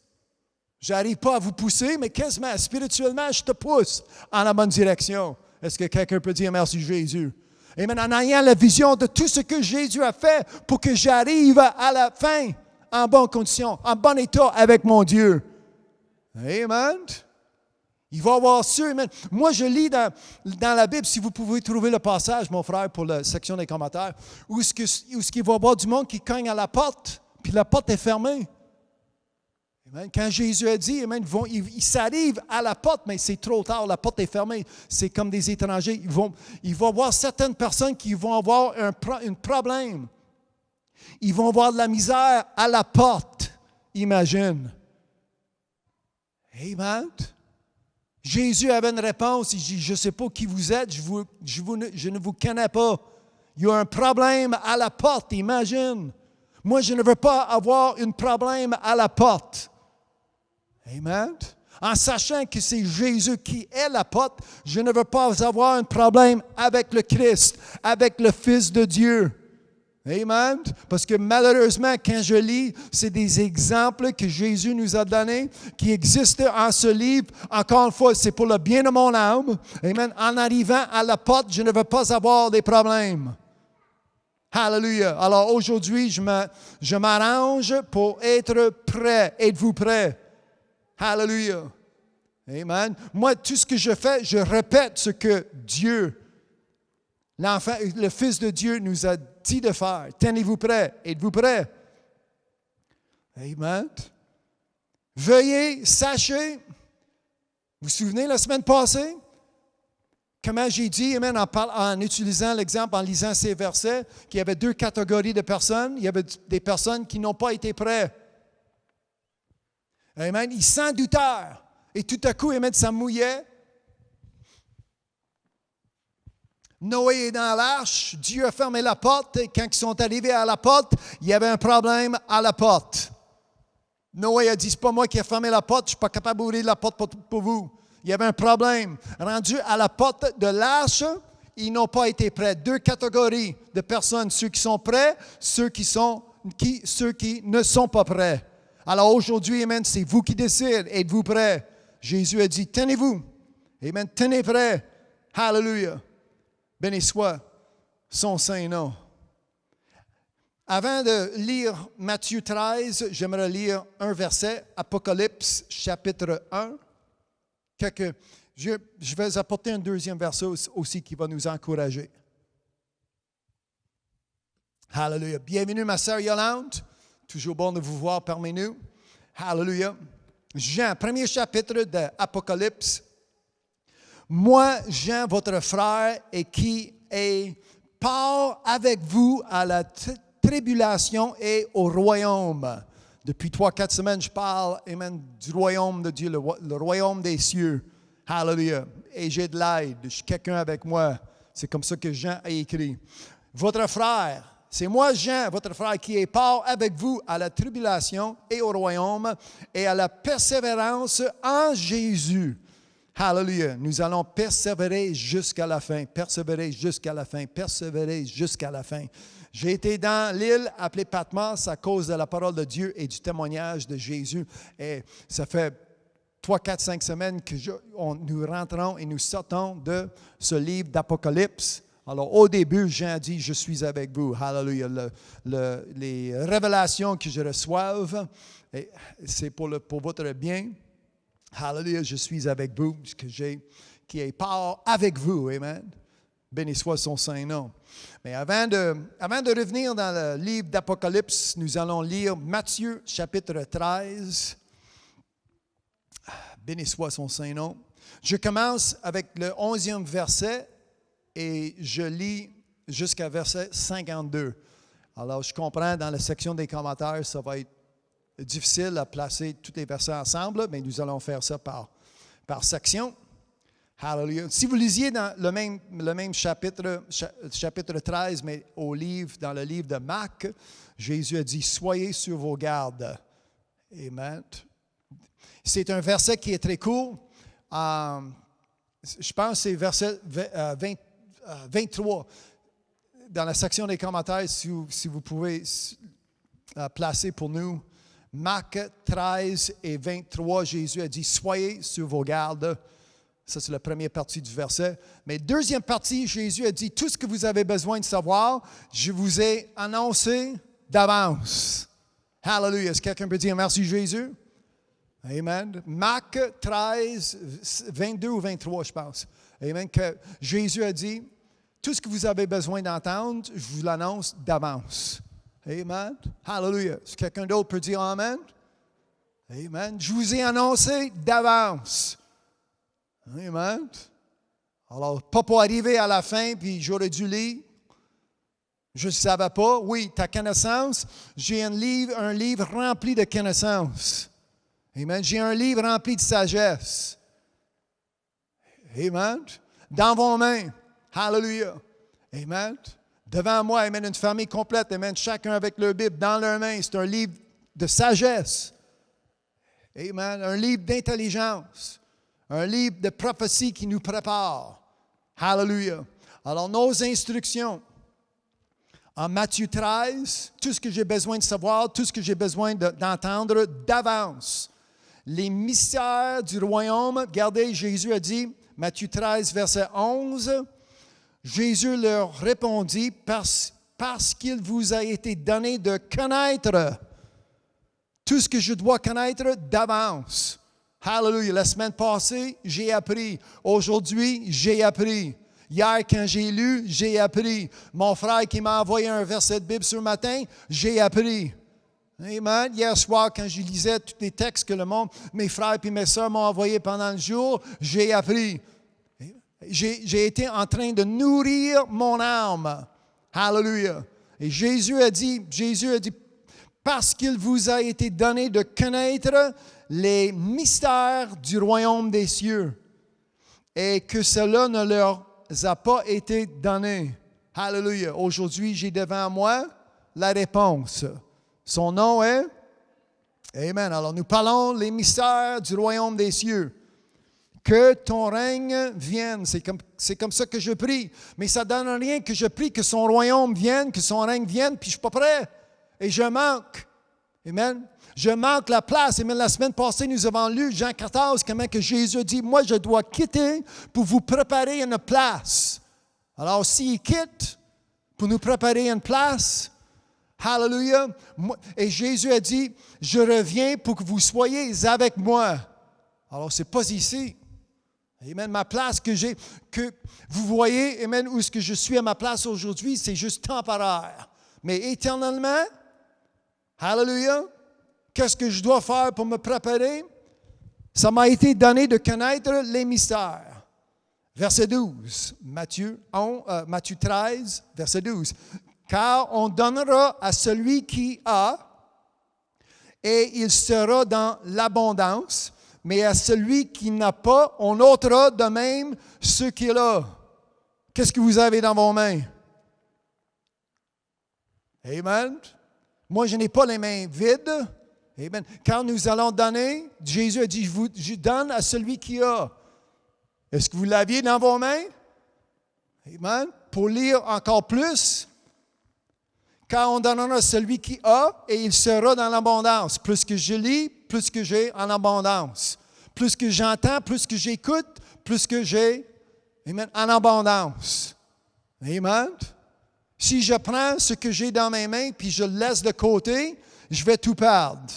Je n'arrive pas à vous pousser, mais quasiment, spirituellement, je te pousse en la bonne direction. Est-ce que quelqu'un peut dire merci Jésus? Amen, en ayant la vision de tout ce que Jésus a fait pour que j'arrive à la fin en bonne condition, en bon état avec mon Dieu. Amen. Il va y avoir ceux, amen. Moi, je lis dans la Bible, si vous pouvez trouver le passage, mon frère, pour la section des commentaires, où il va y avoir du monde qui cogne à la porte, puis la porte est fermée. Amen. Quand Jésus a dit, amen, ils s'arrivent à la porte, mais c'est trop tard, la porte est fermée. C'est comme des étrangers. Il va y avoir certaines personnes qui vont avoir un problème. Ils vont avoir de la misère à la porte, imagine. Amen. Jésus avait une réponse. Il dit, je ne sais pas qui vous êtes, je ne vous connais pas. Il y a un problème à la porte, imagine. Moi, je ne veux pas avoir un problème à la porte. Amen. En sachant que c'est Jésus qui est la porte, je ne veux pas avoir un problème avec le Christ, avec le Fils de Dieu. Amen. Parce que malheureusement, quand je lis, c'est des exemples que Jésus nous a donnés, qui existent en ce livre. Encore une fois, c'est pour le bien de mon âme. Amen. En arrivant à la porte, je ne veux pas avoir des problèmes. Hallelujah. Alors aujourd'hui, je m'arrange pour être prêt. Êtes-vous prêt? Hallelujah. Amen. Moi, tout ce que je fais, je répète ce que Dieu, l'enfant, le Fils de Dieu nous a dit de faire. Tenez-vous prêts. Êtes-vous prêts? Amen. Veuillez, sachez, vous vous souvenez la semaine passée? Comment j'ai dit, amen, en utilisant l'exemple, en lisant ces versets, qu'il y avait 2 catégories de personnes. Il y avait des personnes qui n'ont pas été prêtes. Amen. Ils s'en doutèrent. Et tout à coup, amen, ça mouillait. Noé est dans l'arche, Dieu a fermé la porte, et quand ils sont arrivés à la porte, il y avait un problème à la porte. Noé a dit, c'est pas moi qui ai fermé la porte, je ne suis pas capable d'ouvrir la porte pour vous. Il y avait un problème. Rendu à la porte de l'arche, ils n'ont pas été prêts. 2 catégories de personnes, ceux qui sont prêts, ceux qui ne sont pas prêts. Alors aujourd'hui, amen, c'est vous qui décidez, êtes-vous prêts? Jésus a dit, tenez-vous. Amen, tenez prêts. Hallelujah. Béni soit son saint nom. Avant de lire Matthieu 13, j'aimerais lire un verset, Apocalypse chapitre 1. Je vais apporter un deuxième verset aussi qui va nous encourager. Hallelujah. Bienvenue ma sœur Yolande. Toujours bon de vous voir parmi nous. Hallelujah. Jean, premier chapitre de Apocalypse. Moi, Jean, votre frère, et qui est part avec vous à la tribulation et au royaume. Depuis 3-4 semaines, je parle, amen, du royaume de Dieu, le royaume des cieux. Hallelujah. Et j'ai de l'aide. Je suis quelqu'un avec moi. C'est comme ça que Jean a écrit. Votre frère, c'est moi, Jean, votre frère, qui est part avec vous à la tribulation et au royaume et à la persévérance en Jésus. Hallelujah. Nous allons persévérer jusqu'à la fin. Persévérer jusqu'à la fin. Persévérer jusqu'à la fin. J'ai été dans l'île appelée Patmos à cause de la parole de Dieu et du témoignage de Jésus. Et ça fait 3, 4, 5 semaines que nous rentrons et nous sortons de ce livre d'Apocalypse. Alors, au début, Jean a dit, je suis avec vous. Hallelujah. Les révélations que je reçois, c'est pour votre bien. Hallelujah, je suis avec vous, qui est part avec vous. Amen. Béni soit son saint nom. Mais avant de revenir dans le livre d'Apocalypse, nous allons lire Matthieu chapitre 13. Béni soit son saint nom. Je commence avec le 11e verset et je lis jusqu'à verset 52. Alors, je comprends, dans la section des commentaires, ça va être difficile à placer tous les versets ensemble, mais nous allons faire ça par section. Hallelujah. Si vous lisiez dans le même chapitre 13, mais dans le livre de Marc, Jésus a dit, « Soyez sur vos gardes. » Amen. C'est un verset qui est très court. Je pense que c'est verset 23. Dans la section des commentaires, si vous pouvez placer pour nous, Marc 13 et 23, Jésus a dit, « Soyez sur vos gardes. » Ça, c'est la première partie du verset. Mais deuxième partie, Jésus a dit, « Tout ce que vous avez besoin de savoir, je vous ai annoncé d'avance. » Hallelujah. Est-ce que quelqu'un peut dire merci Jésus? Amen. Marc 13, 22 ou 23, je pense. Amen. Que Jésus a dit, « Tout ce que vous avez besoin d'entendre, je vous l'annonce d'avance. » Amen. Hallelujah. Est-ce que quelqu'un d'autre peut dire Amen? Amen. Je vous ai annoncé d'avance. Amen. Alors, pas pour arriver à la fin, puis j'aurais dû lire. Je ne savais pas. Oui, ta connaissance. J'ai un livre rempli de connaissances. Amen. J'ai un livre rempli de sagesse. Amen. Dans vos mains. Hallelujah. Amen. Devant moi, amen, une famille complète. Amen. Chacun avec leur Bible dans leurs mains. C'est un livre de sagesse. Amen. Un livre d'intelligence. Un livre de prophétie qui nous prépare. Hallelujah. Alors, nos instructions. En Matthieu 13, tout ce que j'ai besoin de savoir, tout ce que j'ai besoin d'entendre d'avance. Les mystères du royaume. Regardez, Jésus a dit, Matthieu 13, verset 11, Jésus leur répondit, parce qu'il vous a été donné de connaître tout ce que je dois connaître d'avance. Hallelujah. La semaine passée, j'ai appris. Aujourd'hui, j'ai appris. Hier, quand j'ai lu, j'ai appris. Mon frère qui m'a envoyé un verset de Bible ce matin, j'ai appris. Amen. Hier soir, quand je lisais tous les textes que mes frères et mes sœurs m'ont envoyés pendant le jour, j'ai appris. J'ai été en train de nourrir mon âme. Hallelujah. Et Jésus a dit, parce qu'il vous a été donné de connaître les mystères du royaume des cieux et que cela ne leur a pas été donné. Hallelujah. Aujourd'hui, j'ai devant moi la réponse. Son nom est? Amen. Alors, nous parlons les mystères du royaume des cieux. Que ton règne vienne. C'est comme ça que je prie. Mais ça ne donne rien que je prie que son royaume vienne, que son règne vienne, puis je ne suis pas prêt. Et je manque. Amen. Je manque la place. Amen. La semaine passée, nous avons lu Jean 14, comment que Jésus dit, moi, je dois quitter pour vous préparer une place. Alors, s'il quitte pour nous préparer une place, hallelujah. Et Jésus a dit, je reviens pour que vous soyez avec moi. Alors, ce n'est pas ici. Amen. Ma place que vous voyez, amen, où est-ce que je suis à ma place aujourd'hui, c'est juste temporaire. Mais éternellement, hallelujah, qu'est-ce que je dois faire pour me préparer? Ça m'a été donné de connaître les mystères. Verset 12, Matthieu 13, verset 12. Car on donnera à celui qui a, et il sera dans l'abondance. Mais à celui qui n'a pas, on ôtera de même ce qu'il a. Qu'est-ce que vous avez dans vos mains? Amen. Moi, je n'ai pas les mains vides. Amen. Quand nous allons donner, Jésus a dit, je donne à celui qui a. Est-ce que vous l'aviez dans vos mains? Amen. Pour lire encore plus, car on donnera à celui qui a, et il sera dans l'abondance. Plus que je lis, plus que j'ai en abondance. Plus que j'entends, plus que j'écoute, plus que j'ai, amen, en abondance. Amen. Si je prends ce que j'ai dans mes mains puis je le laisse de côté, je vais tout perdre.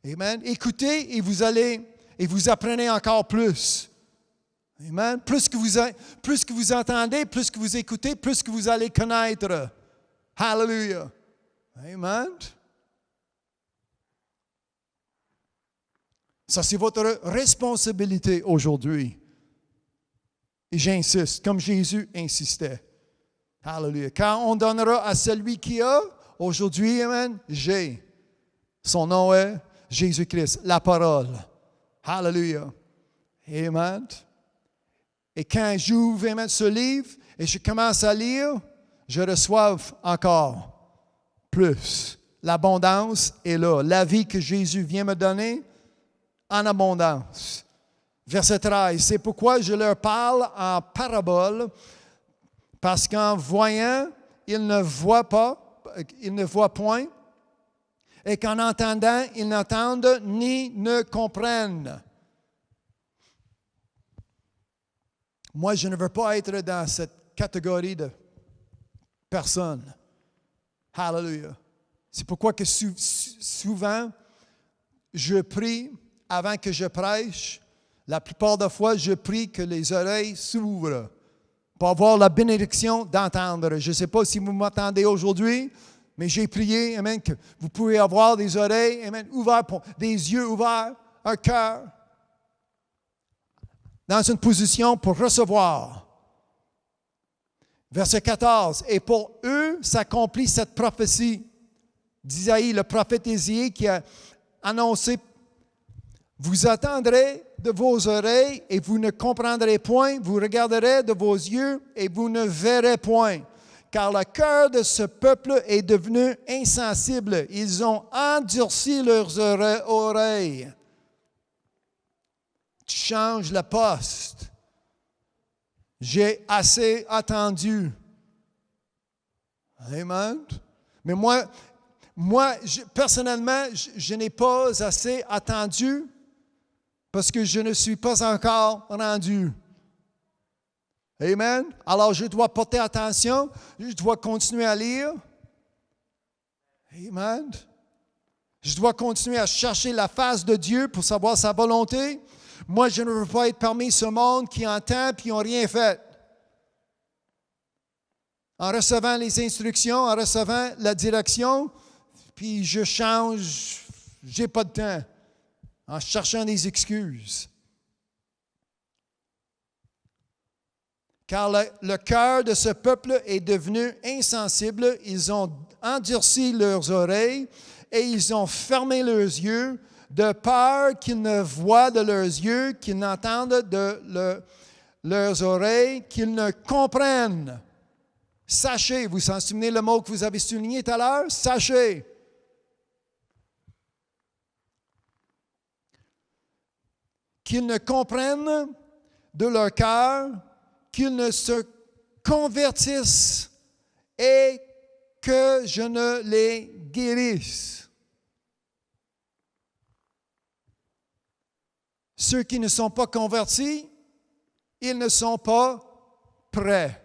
Amen. Écoutez et vous apprenez encore plus. Amen. Plus que vous entendez, plus que vous écoutez, plus que vous allez connaître. Hallelujah. Amen. Ça, c'est votre responsabilité aujourd'hui. Et j'insiste, comme Jésus insistait. Hallelujah. Quand on donnera à celui qui a, aujourd'hui, amen, j'ai. Son nom est Jésus-Christ, la parole. Hallelujah. Amen. Et quand j'ouvre, amen, ce livre et je commence à lire, je reçois encore plus. L'abondance est là. La vie que Jésus vient me donner en abondance. Verset 13. C'est pourquoi je leur parle en parabole, parce qu'en voyant, ils ne voient pas, ils ne voient point, et qu'en entendant, ils n'entendent ni ne comprennent. Moi, je ne veux pas être dans cette catégorie de personnes. Hallelujah. C'est pourquoi que souvent, je prie avant que je prêche. La plupart des fois, je prie que les oreilles s'ouvrent pour avoir la bénédiction d'entendre. Je ne sais pas si vous m'entendez aujourd'hui, mais j'ai prié, amen, que vous pouvez avoir des oreilles, amen, ouvertes, des yeux ouverts, un cœur, dans une position pour recevoir. Verset 14. Et pour eux s'accomplit cette prophétie d'Isaïe, le prophète Isaïe, qui a annoncé: vous attendrez de vos oreilles et vous ne comprendrez point, vous regarderez de vos yeux et vous ne verrez point. Car le cœur de ce peuple est devenu insensible. Ils ont endurci leurs oreilles. Tu changes le poste. J'ai assez attendu. Amen. Mais moi personnellement, je n'ai pas assez attendu parce que je ne suis pas encore rendu. Amen. Alors, je dois porter attention. Je dois continuer à lire. Amen. Je dois continuer à chercher la face de Dieu pour savoir sa volonté. Moi, je ne veux pas être parmi ce monde qui entend et qui n'ont rien fait. En recevant les instructions, en recevant la direction, puis je change, je n'ai pas de temps, en cherchant des excuses. Car le cœur de ce peuple est devenu insensible, ils ont endurci leurs oreilles et ils ont fermé leurs yeux, de peur qu'ils ne voient de leurs yeux, qu'ils n'entendent de leurs oreilles, qu'ils ne comprennent. Sachez, vous vous souvenez le mot que vous avez souligné tout à l'heure? Sachez. Qu'ils ne comprennent de leur cœur, qu'ils ne se convertissent et que je ne les guérisse. Ceux qui ne sont pas convertis, ils ne sont pas prêts.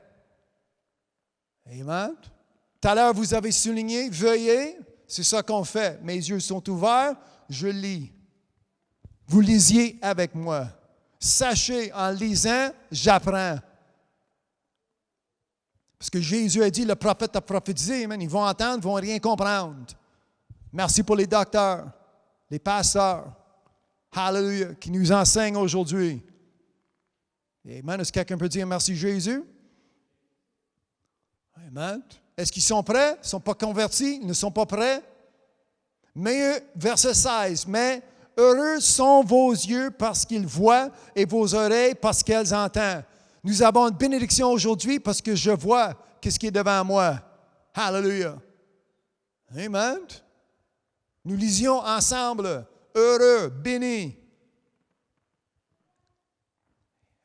Amen. Tout à l'heure, vous avez souligné, veuillez, c'est ça qu'on fait. Mes yeux sont ouverts, je lis. Vous lisiez avec moi. Sachez, en lisant, j'apprends. Parce que Jésus a dit, le prophète a prophétisé, amen, ils vont entendre, ils ne vont rien comprendre. Merci pour les docteurs, les pasteurs, hallelujah, qui nous enseignent aujourd'hui. Amen. Est-ce que quelqu'un peut dire merci Jésus? Amen. Est-ce qu'ils sont prêts? Ils ne sont pas convertis? Ils ne sont pas prêts? Mais, verset 16, mais heureux sont vos yeux parce qu'ils voient et vos oreilles parce qu'elles entendent. Nous avons une bénédiction aujourd'hui parce que je vois ce qui est devant moi. Hallelujah. Amen. Nous lisions ensemble. Heureux, bénis.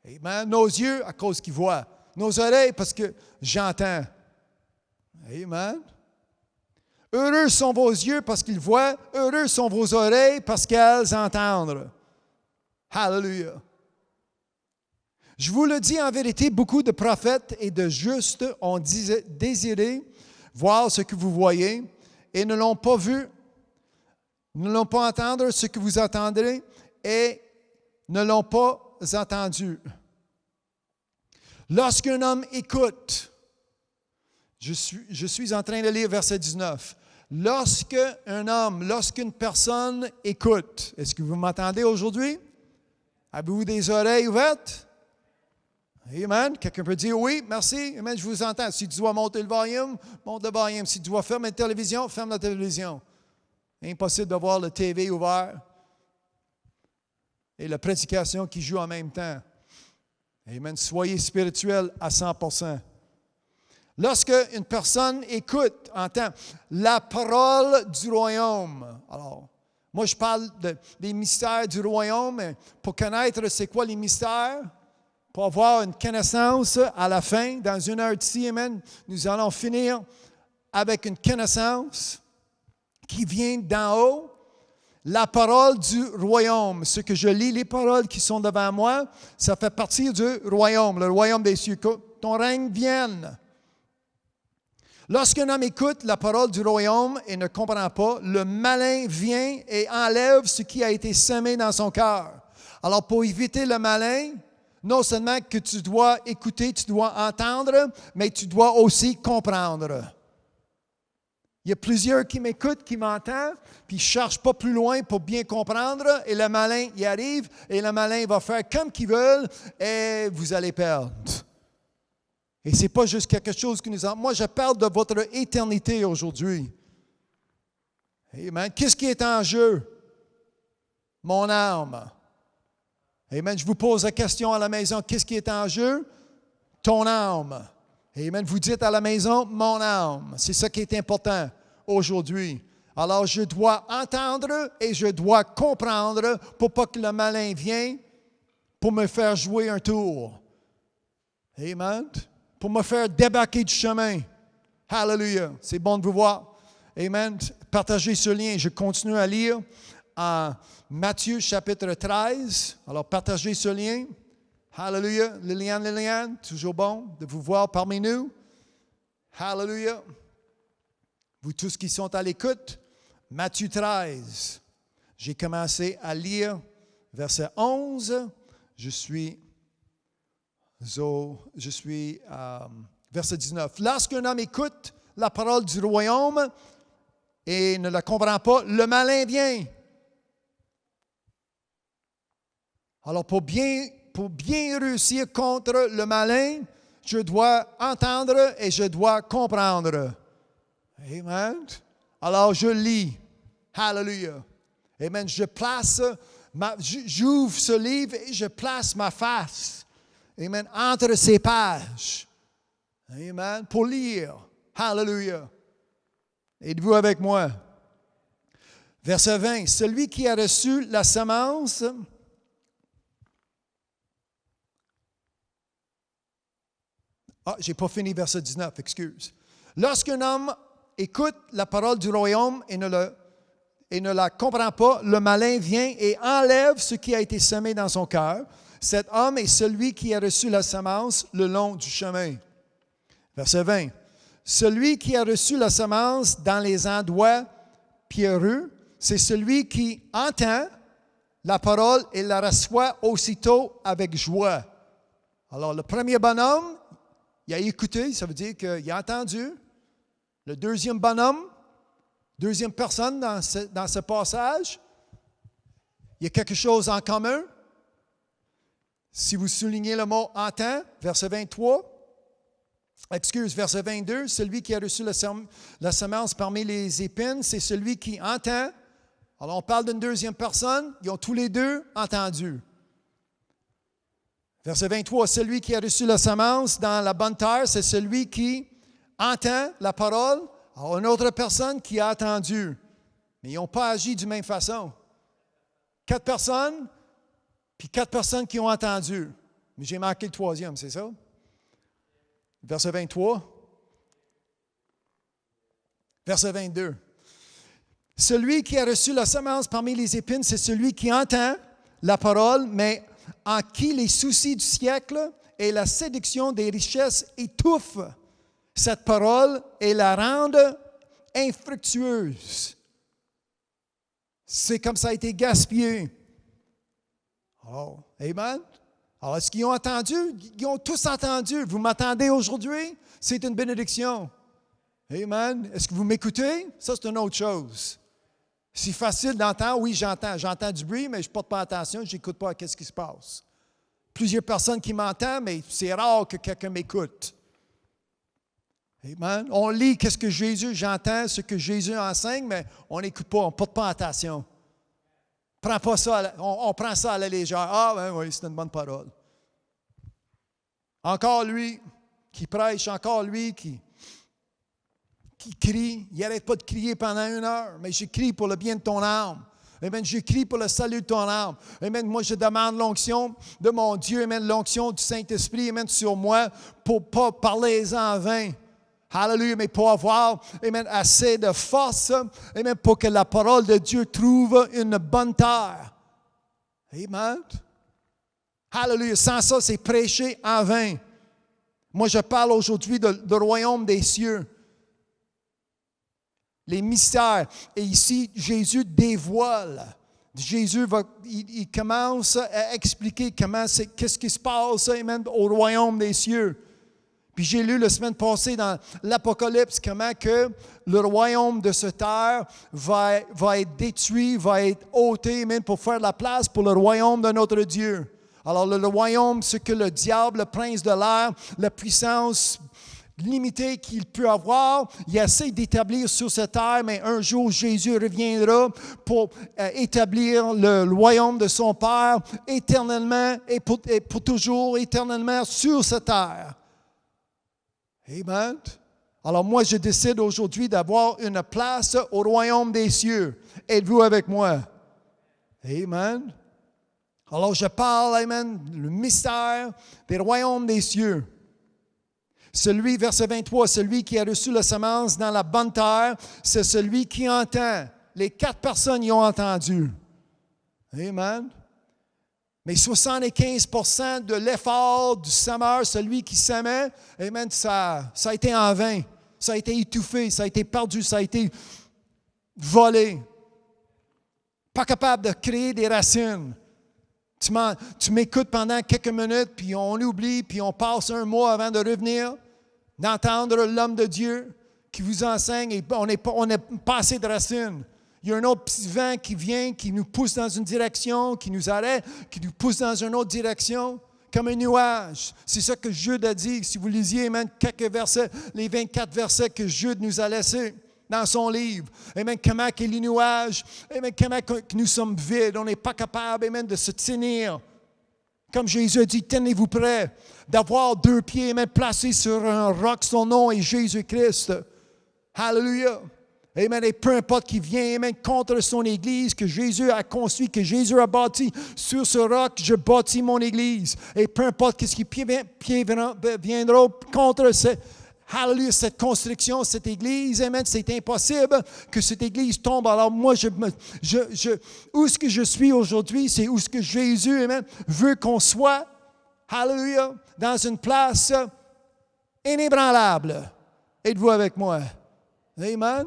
Amen. Nos yeux, à cause qu'ils voient. Nos oreilles, parce que j'entends. Amen. Heureux sont vos yeux parce qu'ils voient. Heureux sont vos oreilles parce qu'elles entendent. Hallelujah. Je vous le dis en vérité, beaucoup de prophètes et de justes ont désiré voir ce que vous voyez et ne l'ont pas vu, ne l'ont pas entendu ce que vous entendrez et ne l'ont pas entendu. Lorsqu'un homme écoute, je suis en train de lire verset 19. Lorsqu'une personne écoute, est-ce que vous m'entendez aujourd'hui? Avez-vous des oreilles ouvertes? Amen. Quelqu'un peut dire oui, merci. Amen, je vous entends. Si tu dois monter le volume, monte le volume. Si tu dois fermer la télévision, ferme la télévision. Impossible d'avoir le TV ouvert et la prédication qui joue en même temps. Amen. Soyez spirituel à 100%. Lorsque une personne écoute, entend la parole du royaume, alors, moi je parle des mystères du royaume, pour connaître c'est quoi les mystères, pour avoir une connaissance à la fin, dans 1 heure d'ici, amen, nous allons finir avec une connaissance qui vient d'en haut, la parole du royaume. Ce que je lis, les paroles qui sont devant moi, ça fait partie du royaume, le royaume des cieux. Que ton règne vienne. Lorsqu'un homme écoute la parole du royaume et ne comprend pas, le malin vient et enlève ce qui a été semé dans son cœur. Alors, pour éviter le malin, non seulement que tu dois écouter, tu dois entendre, mais tu dois aussi comprendre. Il y a plusieurs qui m'écoutent, qui m'entendent, puis je ne cherche pas plus loin pour bien comprendre, et le malin y arrive, et le malin va faire comme qu'il veut, et vous allez perdre. Et ce n'est pas juste quelque chose qui nous... Moi, je parle de votre éternité aujourd'hui. Amen. Qu'est-ce qui est en jeu? Mon âme. Amen. Je vous pose la question à la maison, qu'est-ce qui est en jeu? Ton âme. Amen. Vous dites à la maison, mon âme. C'est ça qui est important aujourd'hui. Alors, je dois entendre et je dois comprendre pour pas que le malin vienne pour me faire jouer un tour. Amen. Pour me faire débarquer du chemin. Hallelujah. C'est bon de vous voir. Amen. Partagez ce lien. Je continue à lire en Matthieu chapitre 13. Alors, partagez ce lien. Hallelujah. Liliane, toujours bon de vous voir parmi nous. Hallelujah. Vous tous qui sont à l'écoute, Matthieu 13. J'ai commencé à lire verset 11. Je suis verset 19. Lorsqu'un homme écoute la parole du royaume et ne la comprend pas, le malin vient. Alors, pour bien réussir contre le malin, je dois entendre et je dois comprendre. Amen. Alors, je lis. Hallelujah. Amen. J'ouvre ce livre et je place ma face. Amen. Entre ces pages. Amen. Pour lire. Hallelujah. Êtes-vous avec moi? Verset 20. Celui qui a reçu la semence... je n'ai pas fini verset 19, excuse. Lorsqu'un homme écoute la parole du royaume et ne la comprend pas, le malin vient et enlève ce qui a été semé dans son cœur. Cet homme est celui qui a reçu la semence le long du chemin. Verset 20. Celui qui a reçu la semence dans les endroits pierreux, c'est celui qui entend la parole et la reçoit aussitôt avec joie. Alors, le premier bonhomme, il a écouté, ça veut dire qu'il a entendu. Le deuxième bonhomme, deuxième personne dans ce passage, il y a quelque chose en commun. Si vous soulignez le mot « entend », verset 23, verset 22, celui qui a reçu la semence parmi les épines, c'est celui qui entend. Alors, on parle d'une deuxième personne, ils ont tous les deux entendu. Verset 23, celui qui a reçu la semence dans la bonne terre, c'est celui qui entend la parole. Alors, une autre personne qui a entendu. Mais ils n'ont pas agi de la même façon. 4 personnes, puis 4 personnes qui ont entendu. Mais j'ai marqué le troisième, c'est ça? Verset 23. Verset 22. Celui qui a reçu la semence parmi les épines, c'est celui qui entend la parole, mais en qui les soucis du siècle et la séduction des richesses étouffent cette parole et la rendent infructueuse. C'est comme ça a été gaspillé. Oh, amen. Alors, est-ce qu'ils ont entendu? Ils ont tous entendu. Vous m'entendez aujourd'hui? C'est une bénédiction. Amen. Est-ce que vous m'écoutez? Ça, c'est une autre chose. C'est facile d'entendre. Oui, j'entends. J'entends du bruit, mais je ne porte pas attention. Je n'écoute pas à ce qui se passe. plusieurs personnes qui m'entendent, mais c'est rare que quelqu'un m'écoute. Amen. On lit qu'est-ce que j'entends ce que Jésus enseigne, mais on n'écoute pas, on ne porte pas attention. Prends pas ça, on prend ça à la légère. Ah, ben oui, c'est une bonne parole. Encore lui qui prêche, encore lui qui crie. Il n'arrête pas de crier pendant 1 heure, mais je crie pour le bien de ton âme. Amen. Je crie pour le salut de ton âme. Amen. Moi, je demande l'onction de mon Dieu. Amen. L'onction du Saint-Esprit. Amen. Sur moi pour ne pas parler en vain. Alléluia, mais pour avoir, amen, assez de force, amen, pour que la parole de Dieu trouve une bonne terre. Amen. Alléluia. Sans ça, c'est prêcher en vain. Moi, je parle aujourd'hui du royaume des cieux. Les mystères. Et ici, Jésus dévoile. Jésus il commence à expliquer qu'est-ce qui se passe, amen, au royaume des cieux. Puis j'ai lu la semaine passée dans l'Apocalypse comment que le royaume de cette terre va être détruit, va être ôté, même pour faire la place pour le royaume de notre Dieu. Alors le royaume, ce que le diable, le prince de l'air, la puissance limitée qu'il peut avoir, il essaie d'établir sur cette terre, mais un jour Jésus reviendra pour établir le royaume de son Père éternellement et pour toujours, éternellement sur cette terre. Amen. Alors moi, je décide aujourd'hui d'avoir une place au royaume des cieux. Êtes-vous avec moi? Amen. Alors je parle, amen, le mystère des royaumes des cieux. Celui, verset 23, celui qui a reçu la semence dans la bonne terre, c'est celui qui entend. Les 4 personnes y ont entendu. Amen. Mais 75% de l'effort du semeur, celui qui semait, amen, ça a été en vain. Ça a été étouffé, ça a été perdu, ça a été volé. Pas capable de créer des racines. Tu m'écoutes pendant quelques minutes, puis on oublie, puis on passe un mois avant de revenir, d'entendre l'homme de Dieu qui vous enseigne, et on n'est pas assez de racines. Il y a un autre petit vent qui vient, qui nous pousse dans une direction, qui nous arrête, qui nous pousse dans une autre direction, comme un nuage. C'est ça que Jude a dit. Si vous lisiez même quelques versets, les 24 versets que Jude nous a laissés dans son livre. Amen. Comment que les nuages, amen, comment que nous sommes vides, on n'est pas capable, amen, de se tenir. Comme Jésus a dit, tenez-vous prêts d'avoir 2 pieds, amen, placés sur un roc. Son nom est Jésus-Christ. Alléluia. Amen. Et peu importe qui vient, amen, contre son Église que Jésus a construit, que Jésus a bâti, sur ce roc, je bâtis mon Église. Et peu importe ce qui viendra contre cette construction, cette Église, amen, c'est impossible que cette Église tombe. Alors moi, où est-ce que je suis aujourd'hui, c'est où est-ce que Jésus, amen, veut qu'on soit, hallelujah, dans une place inébranlable. Êtes-vous avec moi? Amen.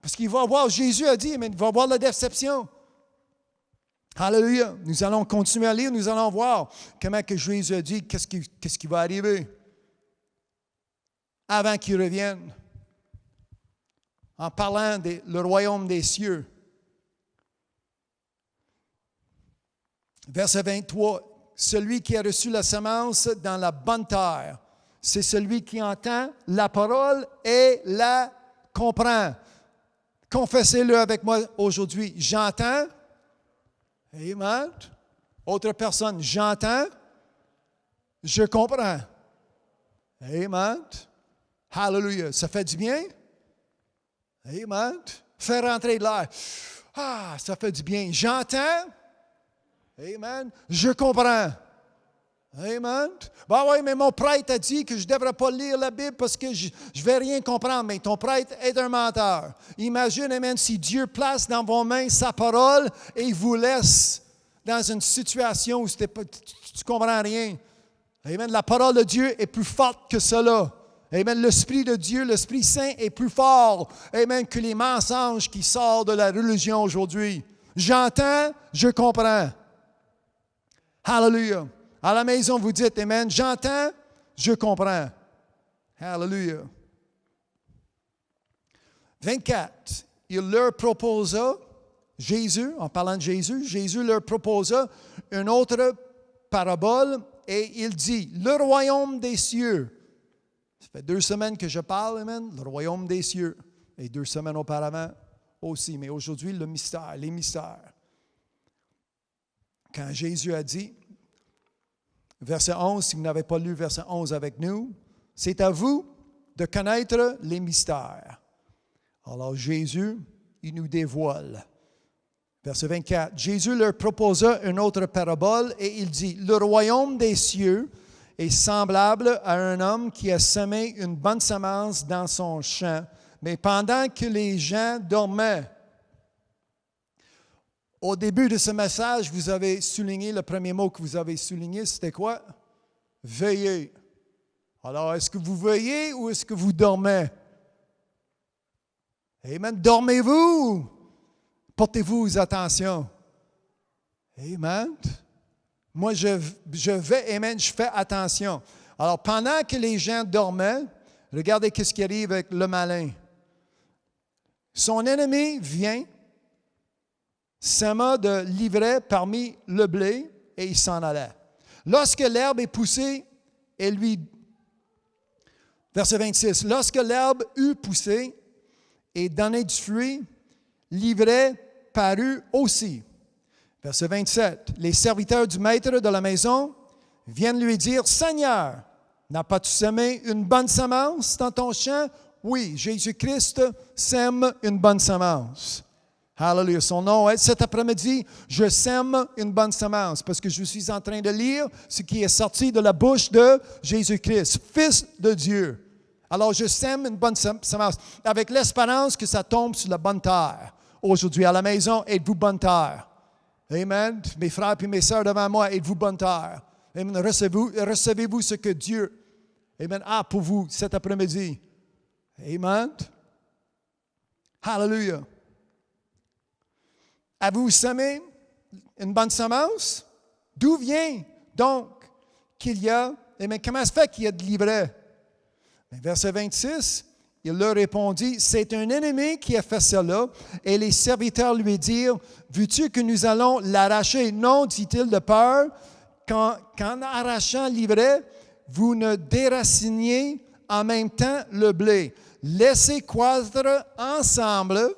Parce qu'il va avoir, Jésus a dit, mais il va avoir la déception. Alléluia. Nous allons continuer à lire, nous allons voir comment que Jésus a dit, qu'est-ce qui va arriver avant qu'il revienne. En parlant du royaume des cieux. Verset 23. Celui qui a reçu la semence dans la bonne terre, c'est celui qui entend la parole et la comprend. Confessez-le avec moi aujourd'hui. J'entends. Amen. Autre personne, j'entends. Je comprends. Amen. Hallelujah. Ça fait du bien? Amen. Faire rentrer de l'air. Ah, ça fait du bien. J'entends. Amen. Je comprends. Amen. Ben oui, mais mon prêtre a dit que je ne devrais pas lire la Bible parce que je ne vais rien comprendre. Mais ton prêtre est un menteur. Imagine, amen, si Dieu place dans vos mains sa parole et il vous laisse dans une situation où tu ne comprends rien. Amen. La parole de Dieu est plus forte que cela. Amen. L'Esprit de Dieu, l'Esprit Saint est plus fort, amen, que les mensonges qui sortent de la religion aujourd'hui. J'entends, je comprends. Hallelujah. À la maison, vous dites, amen, j'entends, je comprends. Hallelujah. 24. Il leur proposa, Jésus, en parlant de Jésus, Jésus leur proposa une autre parabole et il dit, le royaume des cieux. Ça fait 2 semaines que je parle, amen, le royaume des cieux. Et 2 semaines auparavant aussi. Mais aujourd'hui, le mystère, les mystères. Quand Jésus a dit, verset 11, si vous n'avez pas lu verset 11 avec nous, c'est à vous de connaître les mystères. Alors Jésus, il nous dévoile. Verset 24, Jésus leur proposa une autre parabole et il dit, le royaume des cieux est semblable à un homme qui a semé une bonne semence dans son champ, mais pendant que les gens dormaient. Au début de ce message, vous avez souligné, le premier mot que vous avez souligné, c'était quoi? Veillez. Alors, est-ce que vous veillez ou est-ce que vous dormez? Amen. Dormez-vous? Portez-vous attention. Amen. Moi, je vais, amen, je fais attention. Alors, pendant que les gens dormaient, regardez ce qui arrive avec le malin. Son ennemi vient, sema de l'ivraie parmi le blé et il s'en allait. Lorsque l'herbe est poussée, elle lui... Verset 26. Lorsque l'herbe eut poussé et donné du fruit, l'ivraie parut aussi. Verset 27. Les serviteurs du maître de la maison viennent lui dire, Seigneur, n'as-tu semé une bonne semence dans ton champ? Oui, Jésus-Christ sème une bonne semence. Hallelujah. Son nom est, cet après-midi, je sème une bonne semence parce que je suis en train de lire ce qui est sorti de la bouche de Jésus-Christ, Fils de Dieu. Alors, je sème une bonne semence avec l'espérance que ça tombe sur la bonne terre. Aujourd'hui, à la maison, êtes-vous bonne terre? Amen. Mes frères et mes sœurs devant moi, êtes-vous bonne terre? Amen. Recevez-vous ce que Dieu, amen, a pour vous cet après-midi? Amen. Hallelujah. Avez-vous semé une bonne semence? D'où vient donc qu'il y a, amen, comment se fait qu'il y a de l'ivraie? Verset 26, il leur répondit, c'est un ennemi qui a fait cela. Et les serviteurs lui dirent, veux-tu que nous allons l'arracher? Non, dit-il, de peur qu'en arrachant l'ivraie, vous ne déraciniez en même temps le blé. Laissez croître ensemble.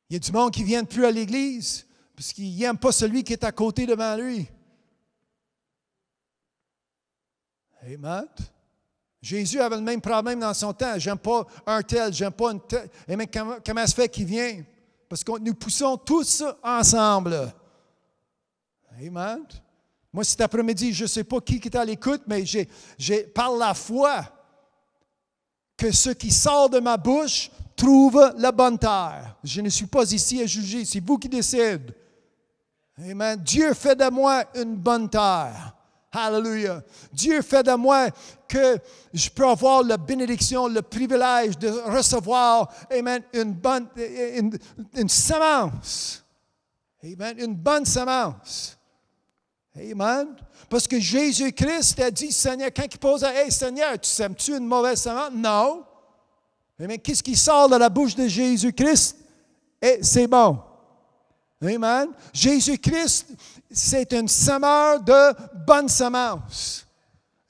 Il y a du monde qui ne vient plus à l'église parce qu'il n'aime pas celui qui est à côté devant lui. Amen. Jésus avait le même problème dans son temps. J'aime pas un tel, j'aime pas une telle. Amen. Comment se fait qu'il vient? Parce que nous poussons tous ensemble. Amen. Moi, cet après-midi, je ne sais pas qui est à l'écoute, mais j'ai par la foi que ce qui sort de ma bouche trouve la bonne terre. Je ne suis pas ici à juger, c'est vous qui décidez. Amen. Dieu fait de moi une bonne terre. Hallelujah. Dieu fait de moi que je peux avoir la bénédiction, le privilège de recevoir, amen, une semence. Amen. Une bonne semence. Amen. Parce que Jésus-Christ a dit, Seigneur, quand il pose, hey Seigneur, tu sèmes-tu une mauvaise semence? Non. Mais qu'est-ce qui sort de la bouche de Jésus-Christ? Et c'est bon. Amen. Jésus-Christ, c'est un semeur de bonne semence.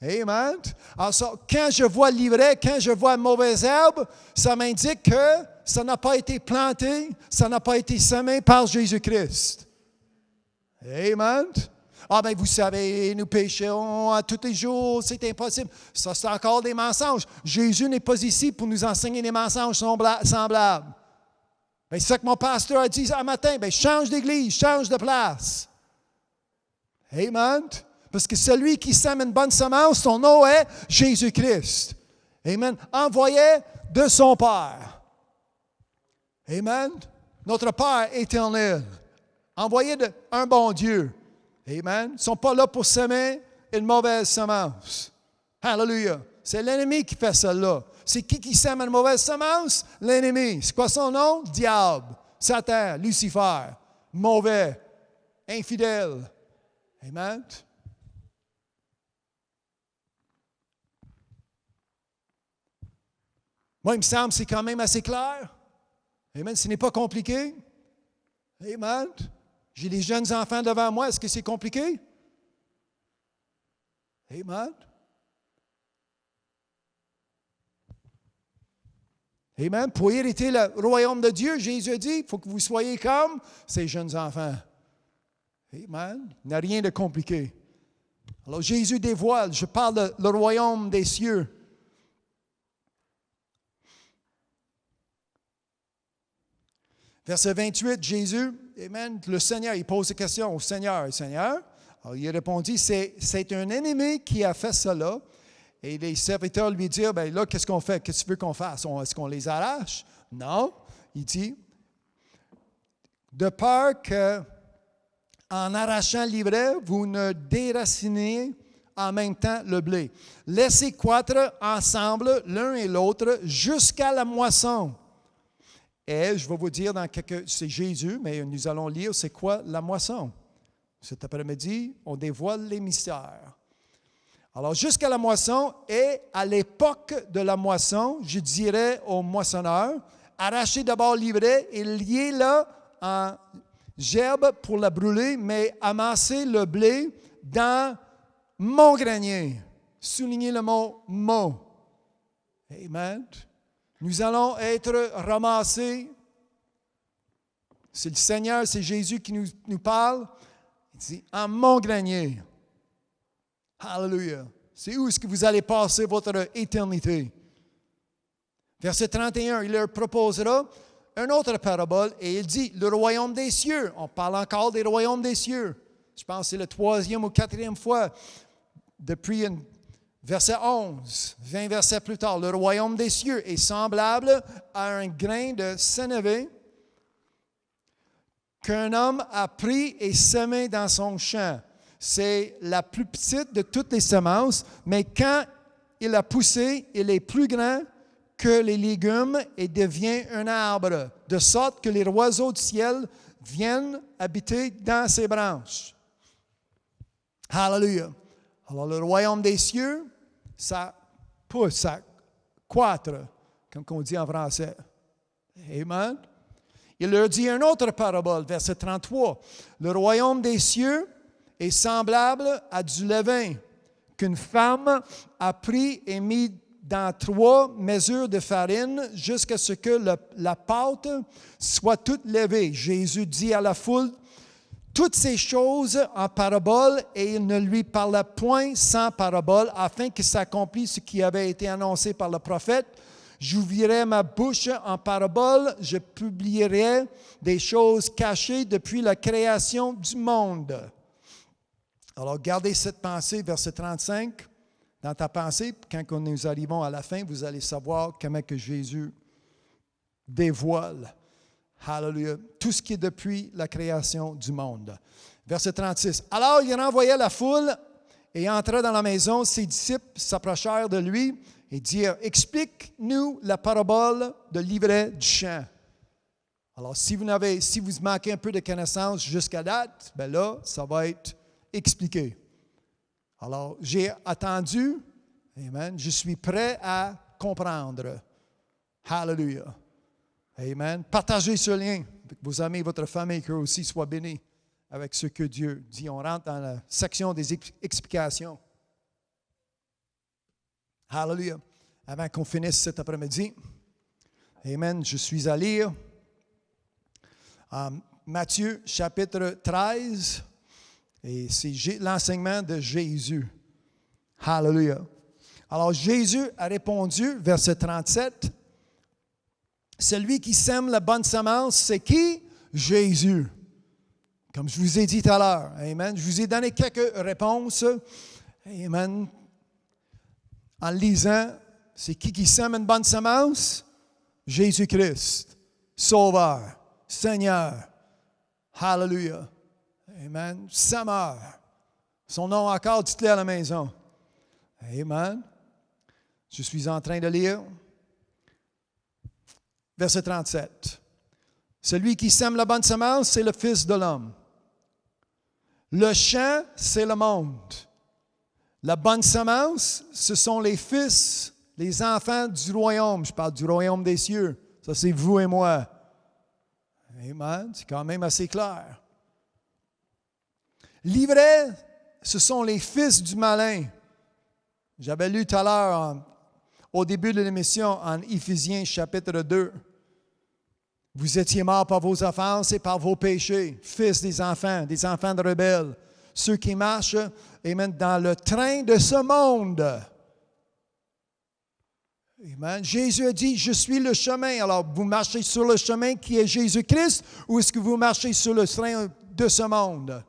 Amen. Alors, quand je vois l'ivraie, quand je vois mauvaise herbe, ça m'indique que ça n'a pas été planté, ça n'a pas été semé par Jésus-Christ. Amen. Ah bien, vous savez, nous péchons à tous les jours, c'est impossible. Ça, c'est encore des mensonges. Jésus n'est pas ici pour nous enseigner des mensonges semblables. Bien, c'est ça que mon pasteur a dit un matin. Bien, change d'église, change de place. Amen. Parce que celui qui sème une bonne semence, son nom est Jésus-Christ. Amen. Envoyé de son Père. Amen. Notre Père éternel. Envoyé d'un bon Dieu. Amen. Ils ne sont pas là pour semer une mauvaise semence. Hallelujah. C'est l'ennemi qui fait cela. C'est qui sème une mauvaise semence? L'ennemi. C'est quoi son nom? Diable, Satan, Lucifer. Mauvais, infidèle. Amen. Moi, il me semble que c'est quand même assez clair. Amen. Ce n'est pas compliqué. Amen. J'ai les jeunes enfants devant moi. Est-ce que c'est compliqué? Amen. Amen. Pour hériter le royaume de Dieu, Jésus a dit, il faut que vous soyez comme ces jeunes enfants. Amen. Il n'y a rien de compliqué. Alors Jésus dévoile, je parle de le royaume des cieux. Verset 28, Jésus, amen, le Seigneur, il pose la question au Seigneur. Seigneur, alors il répondit, c'est un ennemi qui a fait cela. Et les serviteurs lui disent, bien là, qu'est-ce qu'on fait? Qu'est-ce que tu veux qu'on fasse? Est-ce qu'on les arrache? Non. Il dit, de peur que, en arrachant l'ivraie, vous ne déracinez en même temps le blé. Laissez croître ensemble l'un et l'autre jusqu'à la moisson. Et je vais vous dire c'est Jésus, mais nous allons lire c'est quoi la moisson. Cet après-midi, on dévoile les mystères. Alors, jusqu'à la moisson, et à l'époque de la moisson, je dirais aux moissonneurs, arrachez d'abord l'ivraie et liez-la en gerbe pour la brûler, mais amassez le blé dans mon grenier. Soulignez le mot « mon ». Amen. Nous allons être ramassés. C'est le Seigneur, c'est Jésus qui nous parle. Il dit, en mon grenier. Alléluia. C'est où est-ce que vous allez passer votre éternité? Verset 31, il leur proposera une autre parabole et il dit, le royaume des cieux. On parle encore des royaumes des cieux. Je pense que c'est la 3e ou 4e fois depuis verset 11, 20 versets plus tard. Le royaume des cieux est semblable à un grain de sénévé qu'un homme a pris et semé dans son champ. C'est la plus petite de toutes les semences, mais quand il a poussé, il est plus grand que les légumes et devient un arbre, de sorte que les oiseaux du ciel viennent habiter dans ses branches. Alléluia. Alors le royaume des cieux, ça pousse, ça croître, comme on dit en français. Amen. Il leur dit une autre parabole, verset 33. Le royaume des cieux est semblable à du levain qu'une femme a pris et mis dans 3 mesures de farine jusqu'à ce que la pâte soit toute levée. Jésus dit à la foule toutes ces choses en parabole et il ne lui parla point sans parabole afin que s'accomplisse ce qui avait été annoncé par le prophète. J'ouvrirai ma bouche en parabole, je publierai des choses cachées depuis la création du monde. Alors, gardez cette pensée, verset 35, dans ta pensée. Quand nous arrivons à la fin, vous allez savoir comment que Jésus dévoile, hallelujah, tout ce qui est depuis la création du monde. Verset 36. Alors, il renvoya la foule et entra dans la maison. Ses disciples s'approchèrent de lui et dirent, « Explique-nous la parabole de l'ivraie du champ. » Alors, si vous manquez un peu de connaissance jusqu'à date, bien là, ça va être expliqué. Alors, j'ai attendu. Amen. Je suis prêt à comprendre. Hallelujah. Amen. Partagez ce lien avec vos amis et votre famille, qu'eux aussi soient bénis avec ce que Dieu dit. On rentre dans la section des explications. Hallelujah. Avant qu'on finisse cet après-midi. Amen. Je suis à lire Matthieu chapitre 13. Et c'est l'enseignement de Jésus. Hallelujah. Alors Jésus a répondu, verset 37, « Celui qui sème la bonne semence, c'est qui? Jésus. » Comme je vous ai dit tout à l'heure. Amen. Je vous ai donné quelques réponses. Amen. En lisant, c'est qui sème une bonne semence? Jésus-Christ. Sauveur. Seigneur. Hallelujah. Amen. Sauveur. Son nom encore, dites-le à la maison. Amen. Je suis en train de lire. Verset 37. Celui qui sème la bonne semence, c'est le Fils de l'homme. Le champ, c'est le monde. La bonne semence, ce sont les fils, les enfants du royaume. Je parle du royaume des cieux. Ça, c'est vous et moi. Amen. C'est quand même assez clair. L'ivraie, ce sont les fils du malin. J'avais lu tout à l'heure, au début de l'émission, en Éphésiens chapitre 2. Vous étiez morts par vos offenses et par vos péchés, fils des enfants de rebelles, ceux qui marchent, amen, dans le train de ce monde. Amen. Jésus a dit, je suis le chemin. Alors, vous marchez sur le chemin qui est Jésus-Christ ou est-ce que vous marchez sur le train de ce monde?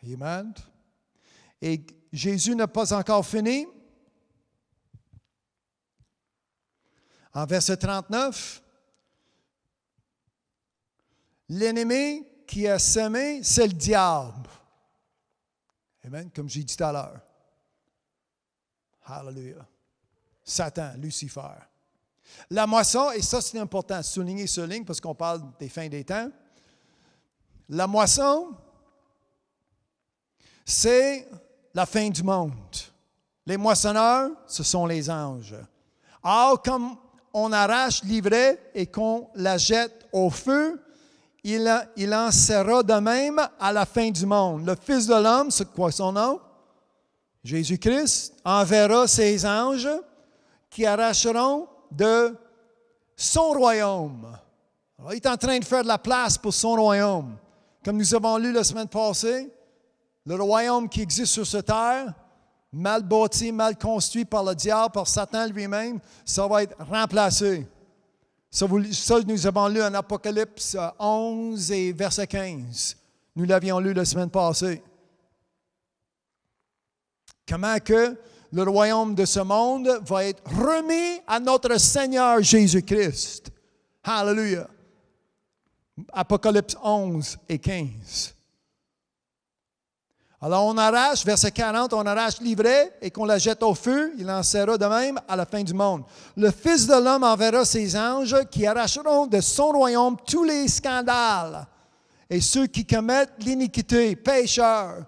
Amen. Et Jésus n'a pas encore fini. En verset 39, l'ennemi qui a semé, c'est le diable. Amen, comme j'ai dit tout à l'heure. Hallelujah. Satan, Lucifer. La moisson, et ça c'est important, souligner ce ligne parce qu'on parle des fins des temps. La moisson, c'est la fin du monde. Les moissonneurs, ce sont les anges. Or, comme on arrache l'ivraie et qu'on la jette au feu, il en sera de même à la fin du monde. Le Fils de l'homme, c'est quoi son nom? Jésus-Christ enverra ses anges qui arracheront de son royaume. Alors, il est en train de faire de la place pour son royaume. Comme nous avons lu la semaine passée, le royaume qui existe sur cette terre, mal bâti, mal construit par le diable, par Satan lui-même, ça va être remplacé. Ça, nous avons lu en Apocalypse 11 et verset 15. Nous l'avions lu la semaine passée. Comment que le royaume de ce monde va être remis à notre Seigneur Jésus-Christ. Hallelujah. Apocalypse 11 et 15. Alors on arrache, verset 40, on arrache l'ivraie et qu'on la jette au feu, il en sera de même à la fin du monde. Le Fils de l'homme enverra ses anges qui arracheront de son royaume tous les scandales et ceux qui commettent l'iniquité, pécheurs.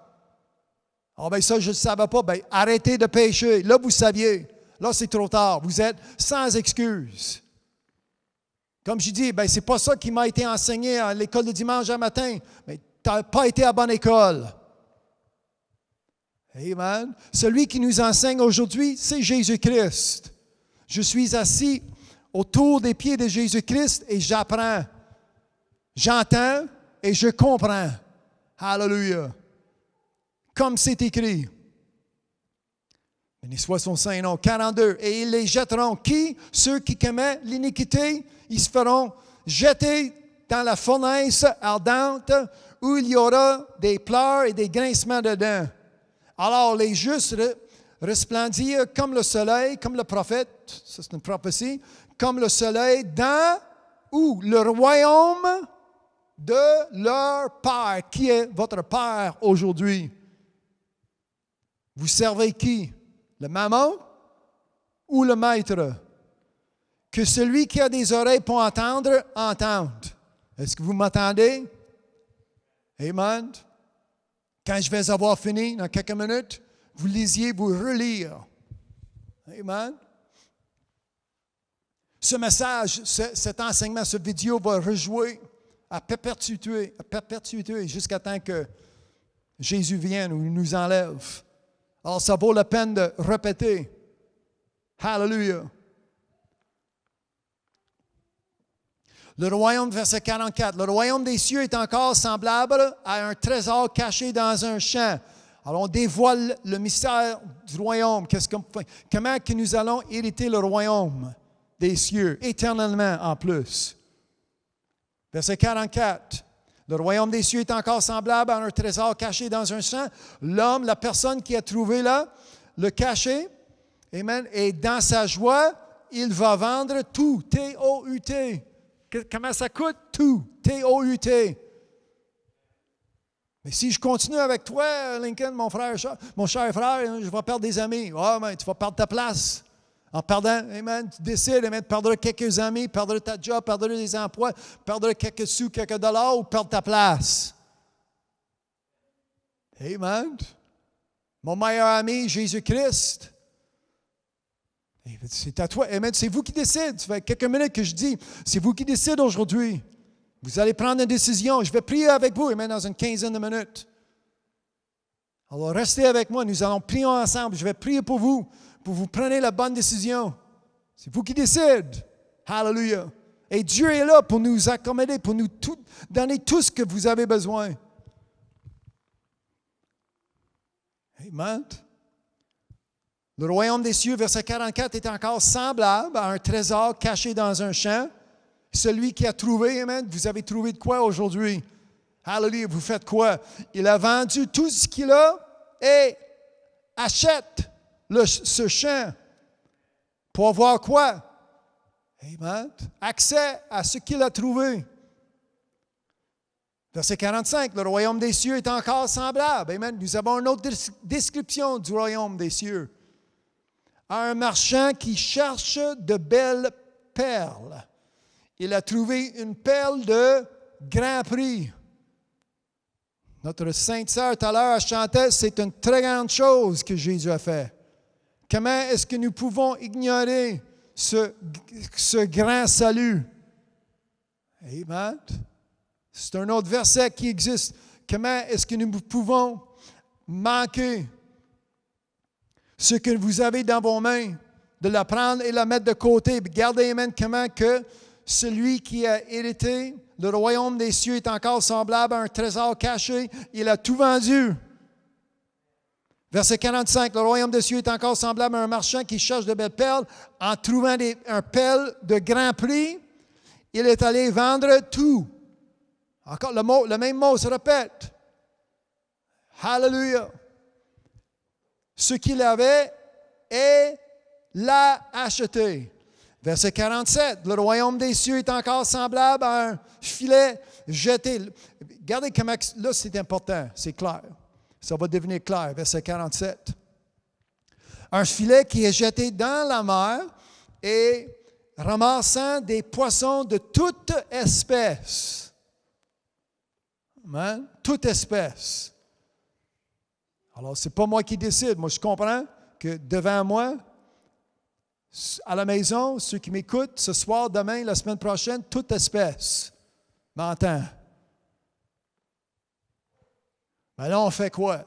Ah bien ça, je ne le savais pas. Bien, arrêtez de pécher. Là, vous saviez. Là, c'est trop tard. Vous êtes sans excuse. Comme je dis, bien, ce n'est pas ça qui m'a été enseigné à l'école de dimanche un matin. Mais tu n'as pas été à bonne école. Amen. Celui qui nous enseigne aujourd'hui, c'est Jésus-Christ. Je suis assis autour des pieds de Jésus-Christ et j'apprends. J'entends et je comprends. Hallelujah. Comme c'est écrit. Béni soit son Saint-Nom. 42. Et ils les jetteront. Qui? Ceux qui commettent l'iniquité, ils se feront jeter dans la fournaise ardente où il y aura des pleurs et des grincements de dents. Alors les justes resplendirent comme le soleil, comme le prophète, ça c'est une prophétie, comme le soleil dans où? Le royaume de leur Père. Qui est votre Père aujourd'hui? Vous servez qui? Le mammon ou le maître? Que celui qui a des oreilles pour entendre, entende. Est-ce que vous m'entendez? Amen. Quand je vais avoir fini, dans quelques minutes, vous lisiez, vous relire. Amen. Ce message, cet enseignement, cette vidéo va rejouer à perpétuité jusqu'à temps que Jésus vienne ou il nous enlève. Alors, ça vaut la peine de répéter. Hallelujah. Le royaume, verset 44. Le royaume des cieux est encore semblable à un trésor caché dans un champ. Alors, on dévoile le mystère du royaume. Comment que nous allons hériter le royaume des cieux, éternellement en plus. Verset 44. Le royaume des cieux est encore semblable à un trésor caché dans un champ. L'homme, la personne qui a trouvé là, le cachet, amen, et dans sa joie, il va vendre tout, T-O-U-T. Comment ça coûte? Tout, T-O-U-T. Mais si je continue avec toi, Lincoln, mon cher frère, je vais perdre des amis. Ah, mais tu vas perdre ta place. En perdant, amen, tu décides, amen, de perdre quelques amis, perdre ta job, perdre des emplois, perdre quelques sous, quelques dollars ou perdre ta place. Amen. Mon meilleur ami, Jésus-Christ. C'est à toi. Amen. C'est vous qui décidez. Ça fait quelques minutes que je dis, c'est vous qui décidez aujourd'hui. Vous allez prendre une décision. Je vais prier avec vous, amen, dans une quinzaine de minutes. Alors, restez avec moi. Nous allons prier ensemble. Je vais prier pour vous preniez la bonne décision. C'est vous qui décidez. Hallelujah. Et Dieu est là pour nous accommoder, pour nous donner tout ce que vous avez besoin. Amen. Le royaume des cieux, verset 44, est encore semblable à un trésor caché dans un champ. Celui qui a trouvé, amen, vous avez trouvé de quoi aujourd'hui? Hallelujah, vous faites quoi? Il a vendu tout ce qu'il a et achète ce champ pour avoir quoi? Amen. Accès à ce qu'il a trouvé. Verset 45, le royaume des cieux est encore semblable. Amen. Nous avons une autre description du royaume des cieux. Un marchand qui cherche de belles perles. Il a trouvé une perle de grand prix. Notre sainte sœur tout à l'heure chantait, c'est une très grande chose que Jésus a fait. Comment est-ce que nous pouvons ignorer ce grand salut? Amen. C'est un autre verset qui existe. Comment est-ce que nous pouvons manquer ce que vous avez dans vos mains, de la prendre et la mettre de côté? Regardez, amen, comment que celui qui a hérité le royaume des cieux est encore semblable à un trésor caché. Il a tout vendu. Verset 45, le royaume des cieux est encore semblable à un marchand qui cherche de belles perles. En trouvant un perle de grand prix, il est allé vendre tout. Encore le même mot se répète. Hallelujah. Ce qu'il avait et l'a acheté. Verset 47, le royaume des cieux est encore semblable à un filet jeté. Regardez comment, là c'est important, c'est clair. Ça va devenir clair, verset 47. Un filet qui est jeté dans la mer et ramassant des poissons de toute espèce. Amen? Toute espèce. Alors, ce n'est pas moi qui décide. Moi, je comprends que devant moi, à la maison, ceux qui m'écoutent, ce soir, demain, la semaine prochaine, toute espèce m'entend. Mais là, on fait quoi?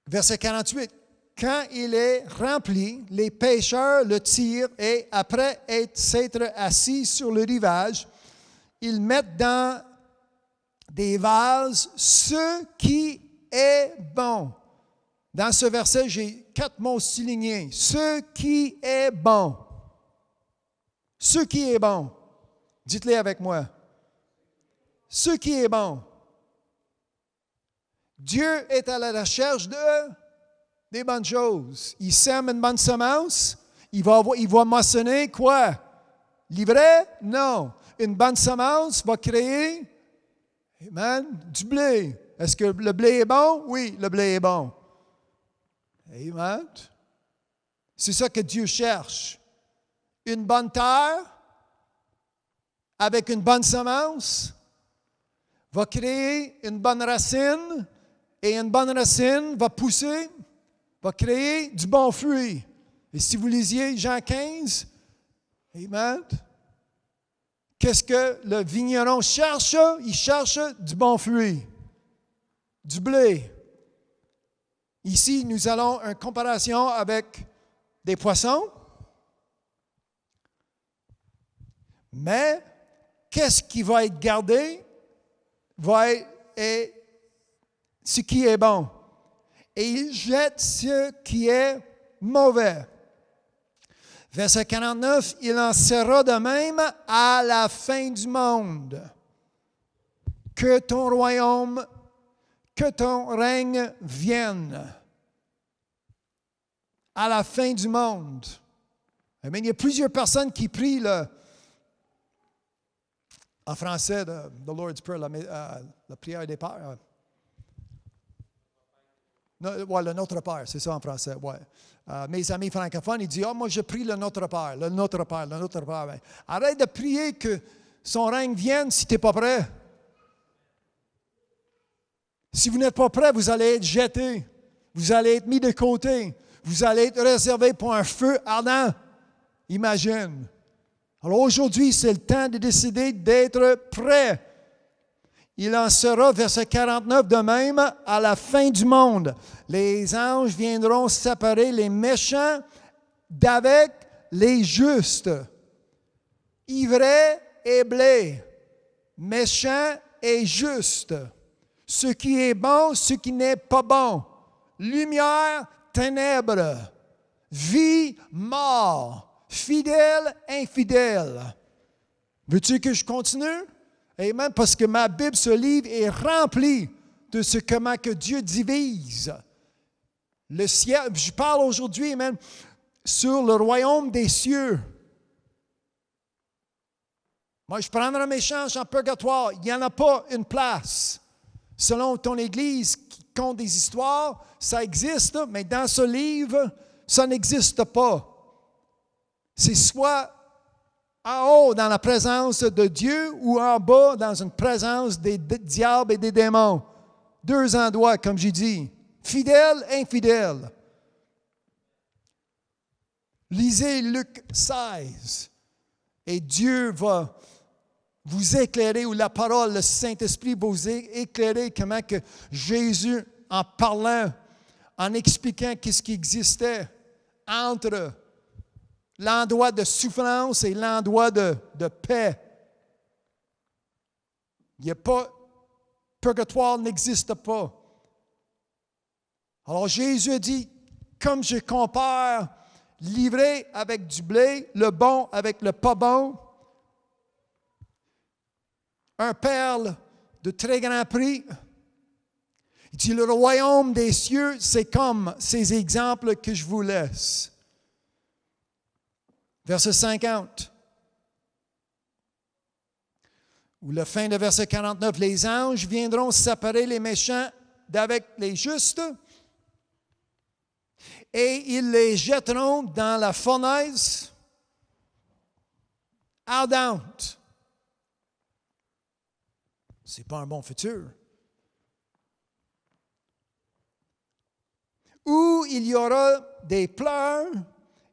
Verset 48. Quand il est rempli, les pêcheurs le tirent et après s'être assis sur le rivage, ils mettent dans des vases ce qui est bon. Dans ce verset, j'ai 4 mots soulignés. Ce qui est bon. Ce qui est bon. Dites-les avec moi. Ce qui est bon. Dieu est à la recherche des bonnes choses. Il sème une bonne semence. Il va moissonner quoi? L'ivraie? Non. Une bonne semence va créer, amen, du blé. Est-ce que le blé est bon? Oui, le blé est bon. Amen. C'est ça que Dieu cherche. Une bonne terre avec une bonne semence va créer une bonne racine et une bonne racine va pousser, va créer du bon fruit. Et si vous lisiez Jean 15, amen, qu'est-ce que le vigneron cherche? Il cherche du bon fruit, du blé. Ici, nous allons en comparaison avec des poissons. Mais, qu'est-ce qui va être gardé? Va être ce qui est bon. Et il jette ce qui est mauvais. Verset 49, il en sera de même à la fin du monde. Que ton royaume, que ton règne vienne. À la fin du monde. Amen. Il y a plusieurs personnes qui prient en français, the Lord's Prayer, la prière des pères. Le Notre Père, c'est ça en français. Ouais. Mes amis francophones, ils disent, moi je prie le Notre Père, le Notre Père, le Notre Père. Ben, arrête de prier que son règne vienne si tu n'es pas prêt. Si vous n'êtes pas prêt, vous allez être jeté. Vous allez être mis de côté. Vous allez être réservé pour un feu ardent. Imagine. Alors aujourd'hui, c'est le temps de décider d'être prêt. Il en sera, verset 49, de même à la fin du monde. Les anges viendront séparer les méchants d'avec les justes. Ivraie et blé, méchant et juste. Ce qui est bon, ce qui n'est pas bon. Lumière, ténèbres. Vie, mort. Fidèle, infidèle. Veux-tu que je continue? Amen. Parce que ma Bible, ce livre, est rempli de ce comment que Dieu divise. Le ciel, je parle aujourd'hui, amen, sur le royaume des cieux. Moi, je prendrai mes chances en purgatoire. Il n'y en a pas une place. Selon ton Église qui compte des histoires, ça existe, mais dans ce livre, ça n'existe pas. C'est soit en haut dans la présence de Dieu ou en bas dans une présence des diables et des démons. Deux endroits, comme j'ai dit. Fidèle, infidèle. Lisez Luc 16 et Dieu va vous éclairer, ou la parole, le Saint-Esprit va vous éclairer comment que Jésus, en parlant, en expliquant qu'est-ce qui existait entre l'endroit de souffrance et l'endroit de paix. Il n'y a pas, purgatoire n'existe pas. Alors Jésus a dit, comme je compare l'ivraie avec du blé, le bon avec le pas bon, un perle de très grand prix. Il dit, le royaume des cieux, c'est comme ces exemples que je vous laisse. Verset 50. Ou la fin de verset 49. Les anges viendront séparer les méchants d'avec les justes et ils les jetteront dans la fournaise ardente. Ce n'est pas un bon futur. Où il y aura des pleurs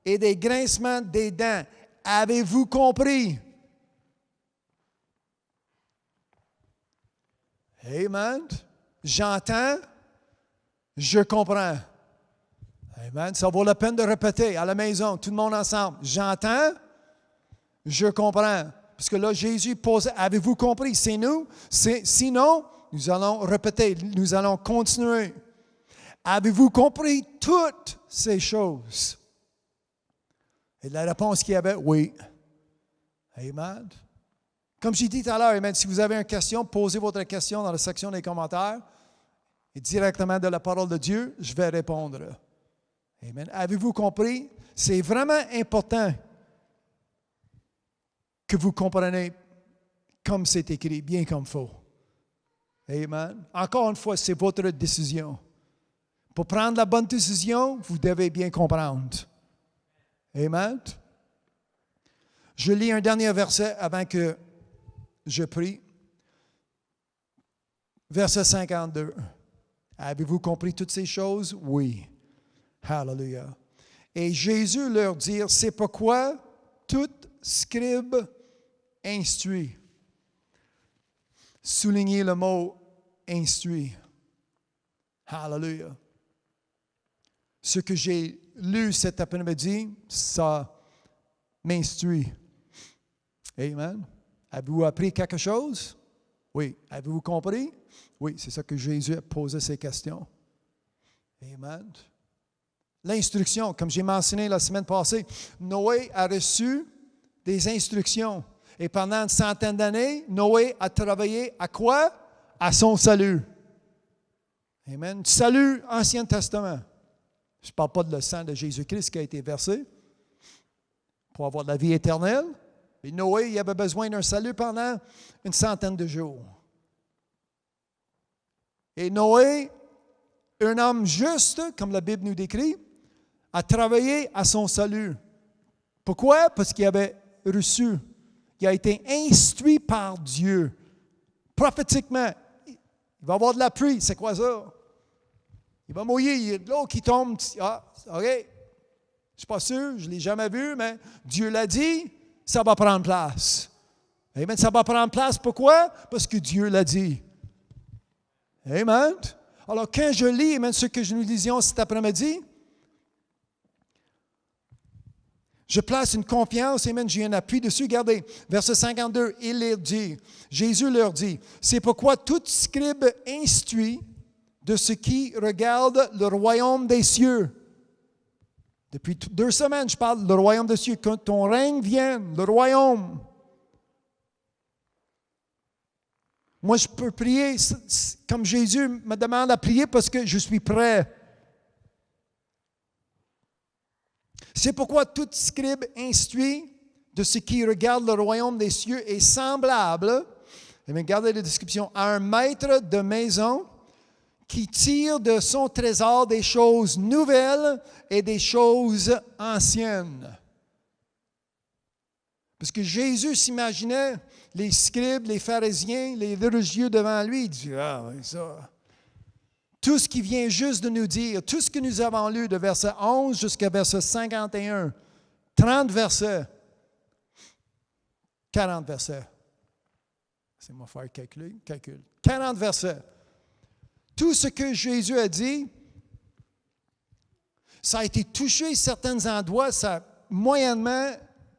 et des grincements des dents. Avez-vous compris? Amen. J'entends, je comprends. Amen. Ça vaut la peine de répéter à la maison, tout le monde ensemble. J'entends, je comprends. Parce que là, Jésus pose, avez-vous compris? C'est nous. Sinon, nous allons répéter, nous allons continuer. Avez-vous compris toutes ces choses? Et la réponse qu'il y avait, oui. Amen. Comme j'ai dit tout à l'heure, amen, si vous avez une question, posez votre question dans la section des commentaires et directement de la parole de Dieu, je vais répondre. Amen. Avez-vous compris? C'est vraiment important que vous compreniez comme c'est écrit, bien comme il faut. Amen. Encore une fois, c'est votre décision. Pour prendre la bonne décision, vous devez bien comprendre. Amen. Je lis un dernier verset avant que je prie. Verset 52. Avez-vous compris toutes ces choses? Oui. Hallelujah. Et Jésus leur dit, c'est pourquoi tout scribe instruit. Soulignez le mot instruit. Hallelujah. Ce que j'ai lu cet après-midi, ça m'instruit. Amen. Avez-vous appris quelque chose? Oui. Avez-vous compris? Oui, c'est ça que Jésus a posé ces questions. Amen. L'instruction, comme j'ai mentionné la semaine passée, Noé a reçu des instructions. Et pendant une centaine d'années, Noé a travaillé à quoi? À son salut. Amen. Salut, Ancien Testament. Je ne parle pas de le sang de Jésus-Christ qui a été versé pour avoir de la vie éternelle. Et Noé, il avait besoin d'un salut pendant une centaine de jours. Et Noé, un homme juste, comme la Bible nous décrit, a travaillé à son salut. Pourquoi? Parce qu'il avait reçu, il a été instruit par Dieu. Prophétiquement, il va y avoir de la pluie. C'est quoi ça? Il va mouiller, il y a de l'eau qui tombe. Ah, OK. Je ne suis pas sûr, je ne l'ai jamais vu, mais Dieu l'a dit, ça va prendre place. Amen. Ça va prendre place, pourquoi? Parce que Dieu l'a dit. Amen. Alors, quand je lis, amen, ce que nous lisions cet après-midi, je place une confiance, amen, j'ai un appui dessus. Regardez, verset 52, il leur dit, Jésus leur dit, c'est pourquoi tout scribe instruit de ce qui regarde le royaume des cieux. Depuis 2 semaines, je parle du royaume des cieux, que ton règne vienne, le royaume. Moi, je peux prier comme Jésus me demande à prier parce que je suis prêt. C'est pourquoi tout scribe instruit de ce qui regarde le royaume des cieux est semblable, et regardez la description, à un maître de maison qui tire de son trésor des choses nouvelles et des choses anciennes. Parce que Jésus s'imaginait les scribes, les pharisiens, les religieux devant lui. Il dit, ah oui, ça. Tout ce qui vient juste de nous dire, tout ce que nous avons lu de verset 11 jusqu'à verset 51, 30 versets, 40 versets. C'est moi faire calcul. 40 versets. Tout ce que Jésus a dit, ça a été touché à certains endroits, ça moyennement,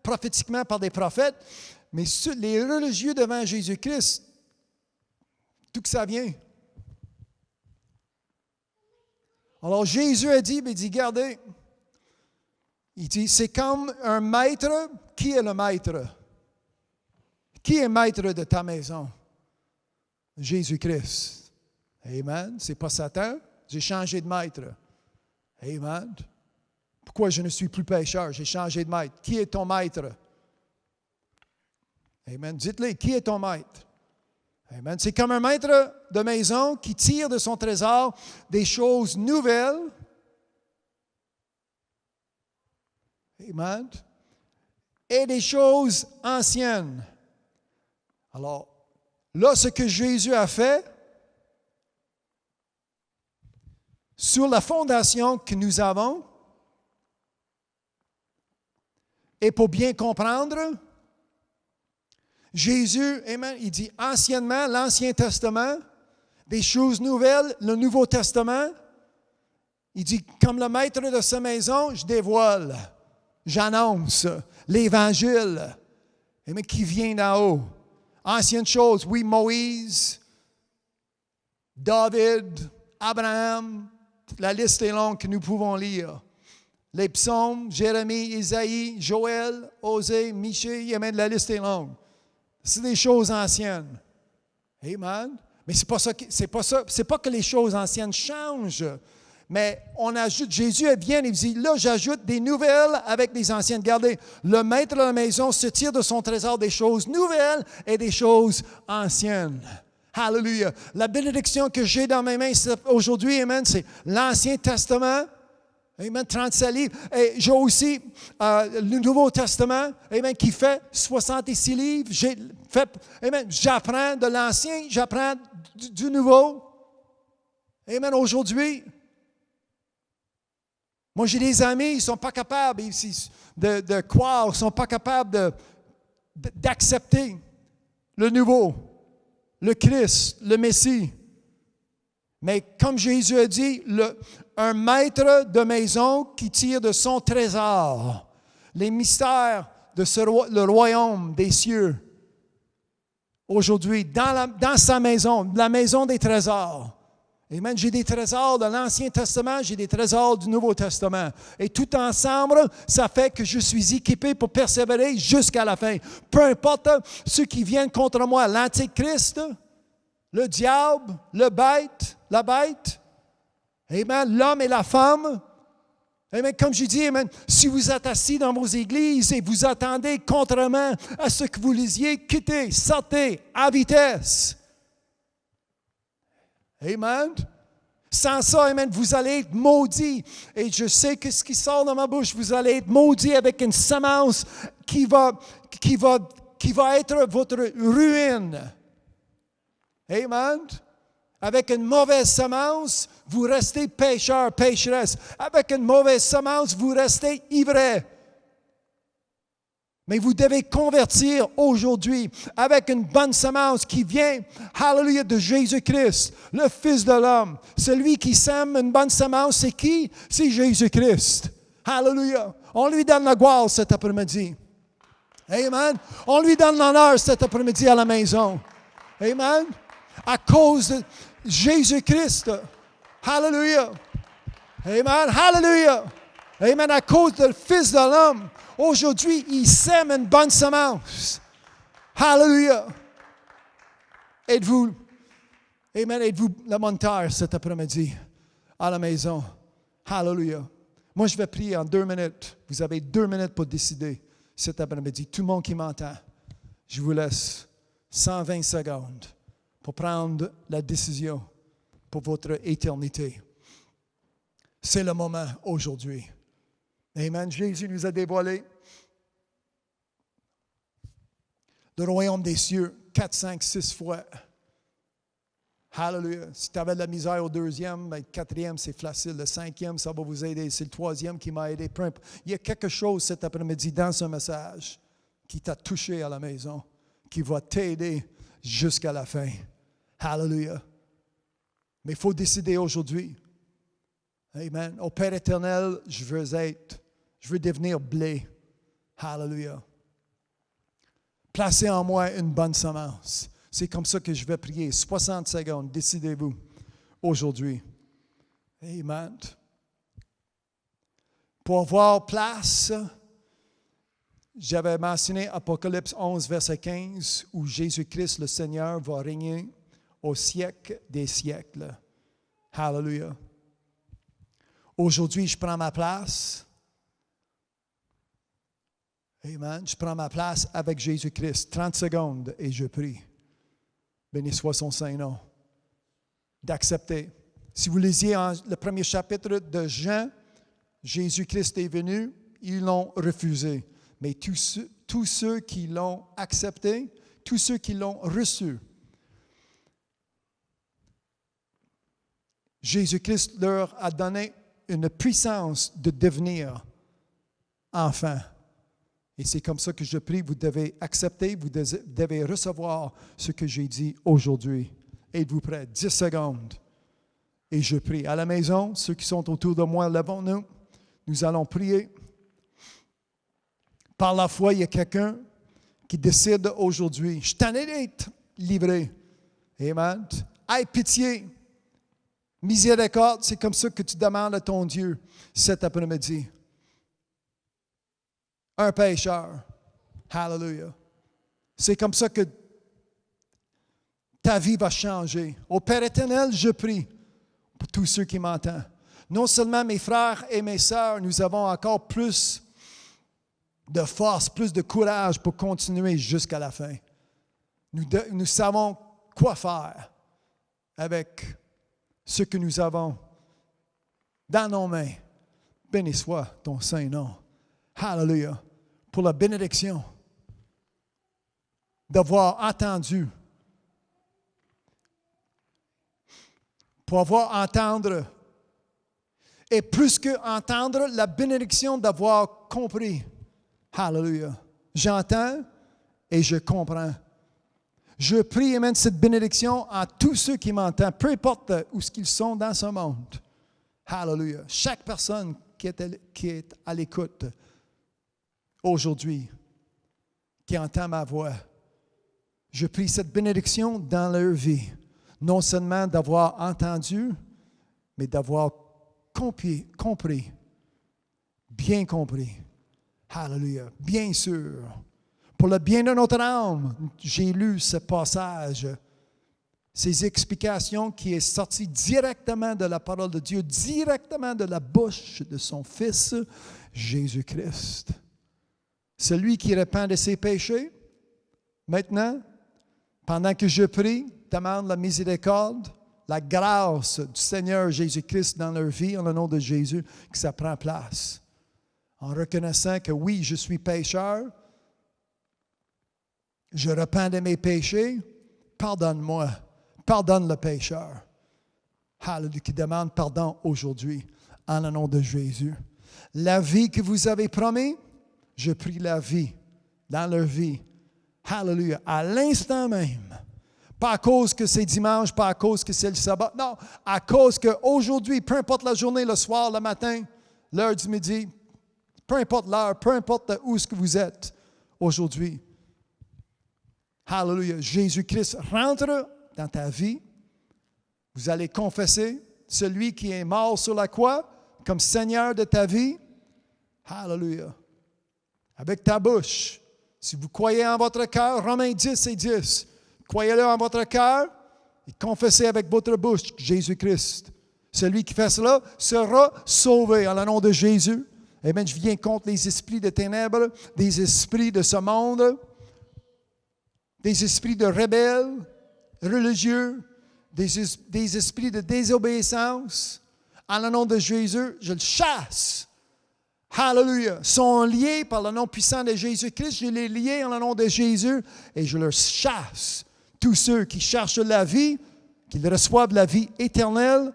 prophétiquement par des prophètes, mais les religieux devant Jésus-Christ, tout que ça vient. Alors Jésus a dit, regardez, il dit, c'est comme un maître. Qui est le maître? Qui est maître de ta maison? Jésus-Christ. Amen. C'est pas Satan. J'ai changé de maître. Amen. Pourquoi je ne suis plus pécheur? J'ai changé de maître. Qui est ton maître? Amen. Dites-le, qui est ton maître? Amen. C'est comme un maître de maison qui tire de son trésor des choses nouvelles. Amen. Et des choses anciennes. Alors, là, ce que Jésus a fait, sur la fondation que nous avons, et pour bien comprendre, Jésus, amen, il dit anciennement, l'Ancien Testament, des choses nouvelles, le Nouveau Testament. Il dit, comme le maître de sa maison, je dévoile, j'annonce l'Évangile, amen, qui vient d'en haut. Anciennes choses, oui, Moïse, David, Abraham, la liste est longue que nous pouvons lire. Les psaumes, Jérémie, Isaïe, Joël, Osée, Michée, amen, la liste est longue. C'est des choses anciennes. Amen. Mais c'est pas que les choses anciennes changent. Mais on ajoute, Jésus vient et dit, là, j'ajoute des nouvelles avec des anciennes. Regardez, le maître de la maison se tire de son trésor des choses nouvelles et des choses anciennes. Hallelujah. La bénédiction que j'ai dans mes mains aujourd'hui, amen, c'est l'Ancien Testament. Amen, 37 livres. Et j'ai aussi le Nouveau Testament, amen, qui fait 66 livres. J'apprends de l'Ancien, j'apprends du Nouveau. Amen, aujourd'hui. Moi, j'ai des amis, ils ne sont pas capables de croire, ils ne sont pas capables d'accepter le Nouveau, le Christ, le Messie. Mais comme Jésus a dit, un maître de maison qui tire de son trésor les mystères de le royaume des cieux. Aujourd'hui, dans sa maison, la maison des trésors. Amen. J'ai des trésors de l'Ancien Testament, j'ai des trésors du Nouveau Testament. Et tout ensemble, ça fait que je suis équipé pour persévérer jusqu'à la fin. Peu importe ceux qui viennent contre moi, l'Antichrist, le diable, la bête, amen, l'homme et la femme. Amen. Comme je dis, amen, si vous êtes assis dans vos églises et vous attendez contrairement à ce que vous lisiez, quittez, sortez à vitesse. Amen. Sans ça, amen, vous allez être maudits. Et je sais que ce qui sort de ma bouche, vous allez être maudits avec une semence qui va être votre ruine. Amen. Avec une mauvaise semence, vous restez pécheur, pécheresse. Avec une mauvaise semence, vous restez ivraie. Mais vous devez convertir aujourd'hui avec une bonne semence qui vient, hallelujah, de Jésus-Christ, le Fils de l'homme. Celui qui sème une bonne semence, c'est qui? C'est Jésus-Christ. Hallelujah. On lui donne la gloire cet après-midi. Amen. On lui donne l'honneur cet après-midi à la maison. Amen. À cause de Jésus-Christ. Hallelujah. Amen. Hallelujah. Amen. À cause du Fils de l'homme. Aujourd'hui, il sème une bonne semence. Hallelujah. Êtes-vous le moniteur cet après-midi à la maison? Hallelujah. Moi, je vais prier en 2 minutes. Vous avez 2 minutes pour décider cet après-midi. Tout le monde qui m'entend, je vous laisse 120 secondes pour prendre la décision pour votre éternité. C'est le moment aujourd'hui. Amen. Jésus nous a dévoilé le royaume des cieux 4, 5, 6 fois. Hallelujah. Si tu avais de la misère au 2e, le 4e, c'est facile. Le 5e, ça va vous aider. C'est le 3e qui m'a aidé. Il y a quelque chose cet après-midi dans ce message qui t'a touché à la maison, qui va t'aider jusqu'à la fin. Hallelujah. Mais il faut décider aujourd'hui. Amen. Au Père éternel, je veux devenir blé. Hallelujah. Placez en moi une bonne semence. C'est comme ça que je vais prier. 60 secondes, décidez-vous aujourd'hui. Amen. Pour avoir place, j'avais mentionné Apocalypse 11, verset 15, où Jésus-Christ, le Seigneur, va régner au siècle des siècles. Hallelujah. Aujourd'hui, je prends ma place. Amen. Je prends ma place avec Jésus-Christ. 30 secondes et je prie. Béni soit son Saint-Nom. D'accepter. Si vous lisiez le premier chapitre de Jean, Jésus-Christ est venu, ils l'ont refusé. Mais tous ceux qui l'ont accepté, tous ceux qui l'ont reçu, Jésus-Christ leur a donné une puissance de devenir enfants. Et c'est comme ça que je prie, vous devez accepter, vous devez recevoir ce que j'ai dit aujourd'hui. Êtes-vous prêts? 10 secondes. Et je prie. À la maison, ceux qui sont autour de moi, levons-nous. Nous allons prier. Par la foi, il y a quelqu'un qui décide aujourd'hui. Je t'en ai d'être livré. Amen. Aie pitié. Miséricorde, c'est comme ça que tu demandes à ton Dieu cet après-midi. Un pécheur. Hallelujah. C'est comme ça que ta vie va changer. Au Père éternel, je prie pour tous ceux qui m'entendent. Non seulement mes frères et mes sœurs, nous avons encore plus de force, plus de courage pour continuer jusqu'à la fin. Nous savons quoi faire avec ce que nous avons dans nos mains. Béni soit ton Saint-Nom. Hallelujah. Pour la bénédiction d'avoir entendu, pour avoir entendre, et plus que entendre, la bénédiction d'avoir compris. Hallelujah. J'entends et je comprends. Je prie, amen, cette bénédiction à tous ceux qui m'entendent, peu importe où ils sont dans ce monde. Hallelujah. Chaque personne qui est à l'écoute aujourd'hui, qui entend ma voix, je prie cette bénédiction dans leur vie. Non seulement d'avoir entendu, mais d'avoir compris, bien compris. Hallelujah. Bien sûr. Pour le bien de notre âme, j'ai lu ce passage, ces explications qui est sorti directement de la parole de Dieu, directement de la bouche de son Fils, Jésus-Christ. Celui qui répand de ses péchés, maintenant, pendant que je prie, demande la miséricorde, la grâce du Seigneur Jésus-Christ dans leur vie, en le nom de Jésus, que ça prend place. En reconnaissant que oui, je suis pécheur, je repens de mes péchés, pardonne-moi, pardonne le pécheur. Hallelujah, qui demandent pardon aujourd'hui, en le nom de Jésus. La vie que vous avez promis, je prie la vie dans leur vie. Hallelujah, à l'instant même. Pas à cause que c'est dimanche, pas à cause que c'est le sabbat. Non, à cause qu'aujourd'hui, peu importe la journée, le soir, le matin, l'heure du midi, peu importe l'heure, peu importe où est-ce que vous êtes aujourd'hui. Hallelujah, Jésus-Christ rentre dans ta vie. Vous allez confesser celui qui est mort sur la croix comme Seigneur de ta vie. Hallelujah. Avec ta bouche. Si vous croyez en votre cœur, Romains 10 et 10, croyez-le en votre cœur et confessez avec votre bouche Jésus-Christ. Celui qui fait cela sera sauvé en le nom de Jésus. Amen. Je viens contre les esprits de ténèbres, des esprits de ce monde, des esprits de rebelles, religieux, des esprits de désobéissance. En le nom de Jésus, je le chasse. Hallelujah. Sont liés par le nom puissant de Jésus-Christ. Je les liés en le nom de Jésus et je leur chasse. Tous ceux qui cherchent la vie, qu'ils reçoivent la vie éternelle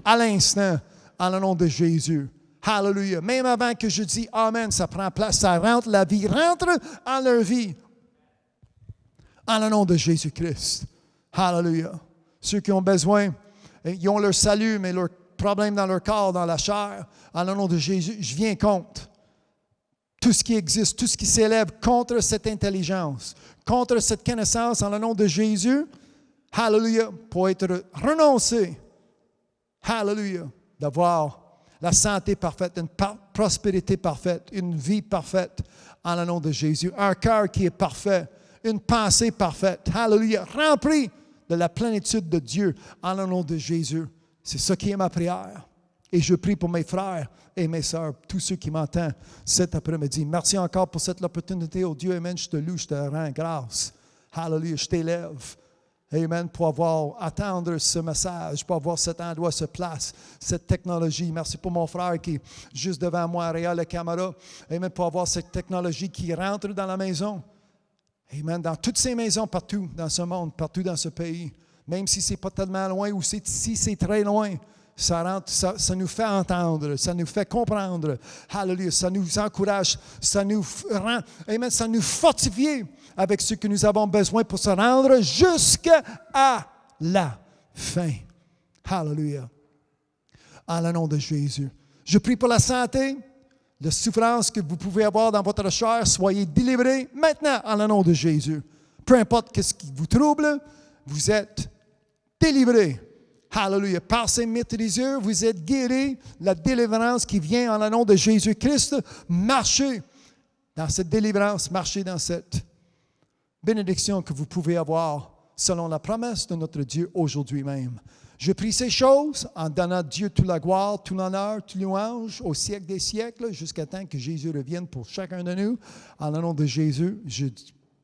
à l'instant, en le nom de Jésus. Hallelujah. Même avant que je dise Amen, ça prend place, ça rentre, la vie rentre en leur vie. En le nom de Jésus-Christ. Hallelujah. Ceux qui ont besoin, ils ont leur salut, mais leur problème dans leur corps, dans la chair, en le nom de Jésus, je viens contre tout ce qui existe, tout ce qui s'élève contre cette intelligence, contre cette connaissance, en le nom de Jésus. Hallelujah. Pour être renoncé. Hallelujah. D'avoir la santé parfaite, une prospérité parfaite, une vie parfaite, en le nom de Jésus. Un cœur qui est parfait, une pensée parfaite. Hallelujah. Rempli de la plénitude de Dieu en le nom de Jésus. C'est ça qui est ma prière. Et je prie pour mes frères et mes sœurs, tous ceux qui m'entendent cet après-midi. Merci encore pour cette opportunité. Oh Dieu, amen, je te loue, je te rends grâce. Hallelujah, je t'élève. Amen, pour avoir attendre ce message, pour avoir cet endroit, cette place, cette technologie. Merci pour mon frère qui est juste devant moi, derrière la caméra. Amen, pour avoir cette technologie qui rentre dans la maison. Amen. Dans toutes ces maisons, partout dans ce monde, partout dans ce pays, même si ce n'est pas tellement loin ou si c'est très loin, ça rentre, ça nous fait entendre, ça nous fait comprendre. Hallelujah. Ça nous encourage, ça nous rend, amen, ça nous fortifie avec ce que nous avons besoin pour se rendre jusqu'à la fin. Hallelujah. En le nom de Jésus. Je prie pour la santé. La souffrance que vous pouvez avoir dans votre chair, soyez délivrés maintenant en le nom de Jésus. Peu importe ce qui vous trouble, vous êtes délivrés. Hallelujah. Par ses maîtriseux, vous êtes guéris. La délivrance qui vient en le nom de Jésus-Christ, marchez dans cette délivrance, marchez dans cette bénédiction que vous pouvez avoir selon la promesse de notre Dieu aujourd'hui même. Je prie ces choses en donnant à Dieu toute la gloire, tout l'honneur, tout louange au siècle des siècles, jusqu'à temps que Jésus revienne pour chacun de nous. En le nom de Jésus, je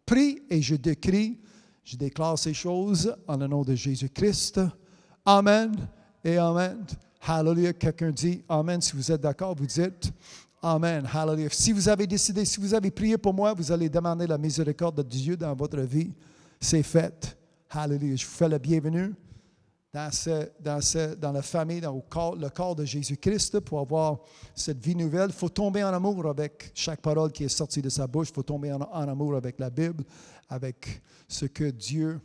prie et je décris, je déclare ces choses en le nom de Jésus-Christ. Amen et Amen. Hallelujah. Quelqu'un dit Amen. Si vous êtes d'accord, vous dites Amen. Hallelujah. Si vous avez décidé, si vous avez prié pour moi, vous allez demander la miséricorde de Dieu dans votre vie. C'est fait. Hallelujah. Je vous fais la bienvenue dans la famille, dans le corps de Jésus-Christ pour avoir cette vie nouvelle. Il faut tomber en amour avec chaque parole qui est sortie de sa bouche. Il faut tomber en amour avec la Bible, avec ce que Dieu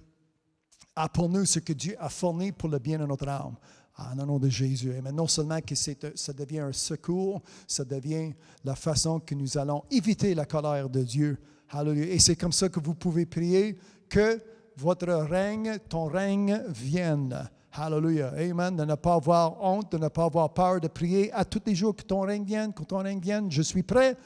a pour nous, ce que Dieu a fourni pour le bien de notre âme. En le nom de Jésus. Et non seulement que ça devient un secours, ça devient la façon que nous allons éviter la colère de Dieu. Hallelujah. Et c'est comme ça que vous pouvez prier que votre règne, ton règne vienne. Hallelujah. Amen. De ne pas avoir honte, de ne pas avoir peur, de prier à tous les jours que ton règne vienne, que ton règne vienne. Je suis prêt.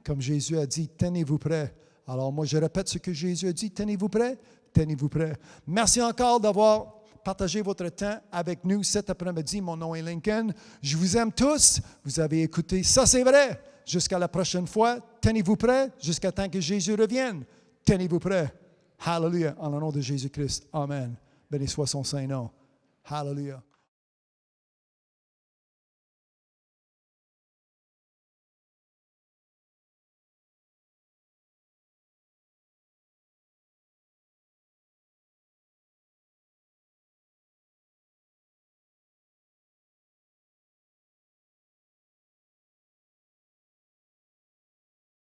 Comme Jésus a dit, tenez-vous prêts. Alors moi, je répète ce que Jésus a dit, tenez-vous prêts, tenez-vous prêts. Merci encore d'avoir partagé votre temps avec nous cet après-midi. Mon nom est Lincoln. Je vous aime tous. Vous avez écouté, ça c'est vrai. Jusqu'à la prochaine fois, tenez-vous prêts jusqu'à temps que Jésus revienne. Tenez-vous prêts. Hallelujah. En le nom de Jésus-Christ. Amen. Béni soit son Saint-Nom. Hallelujah.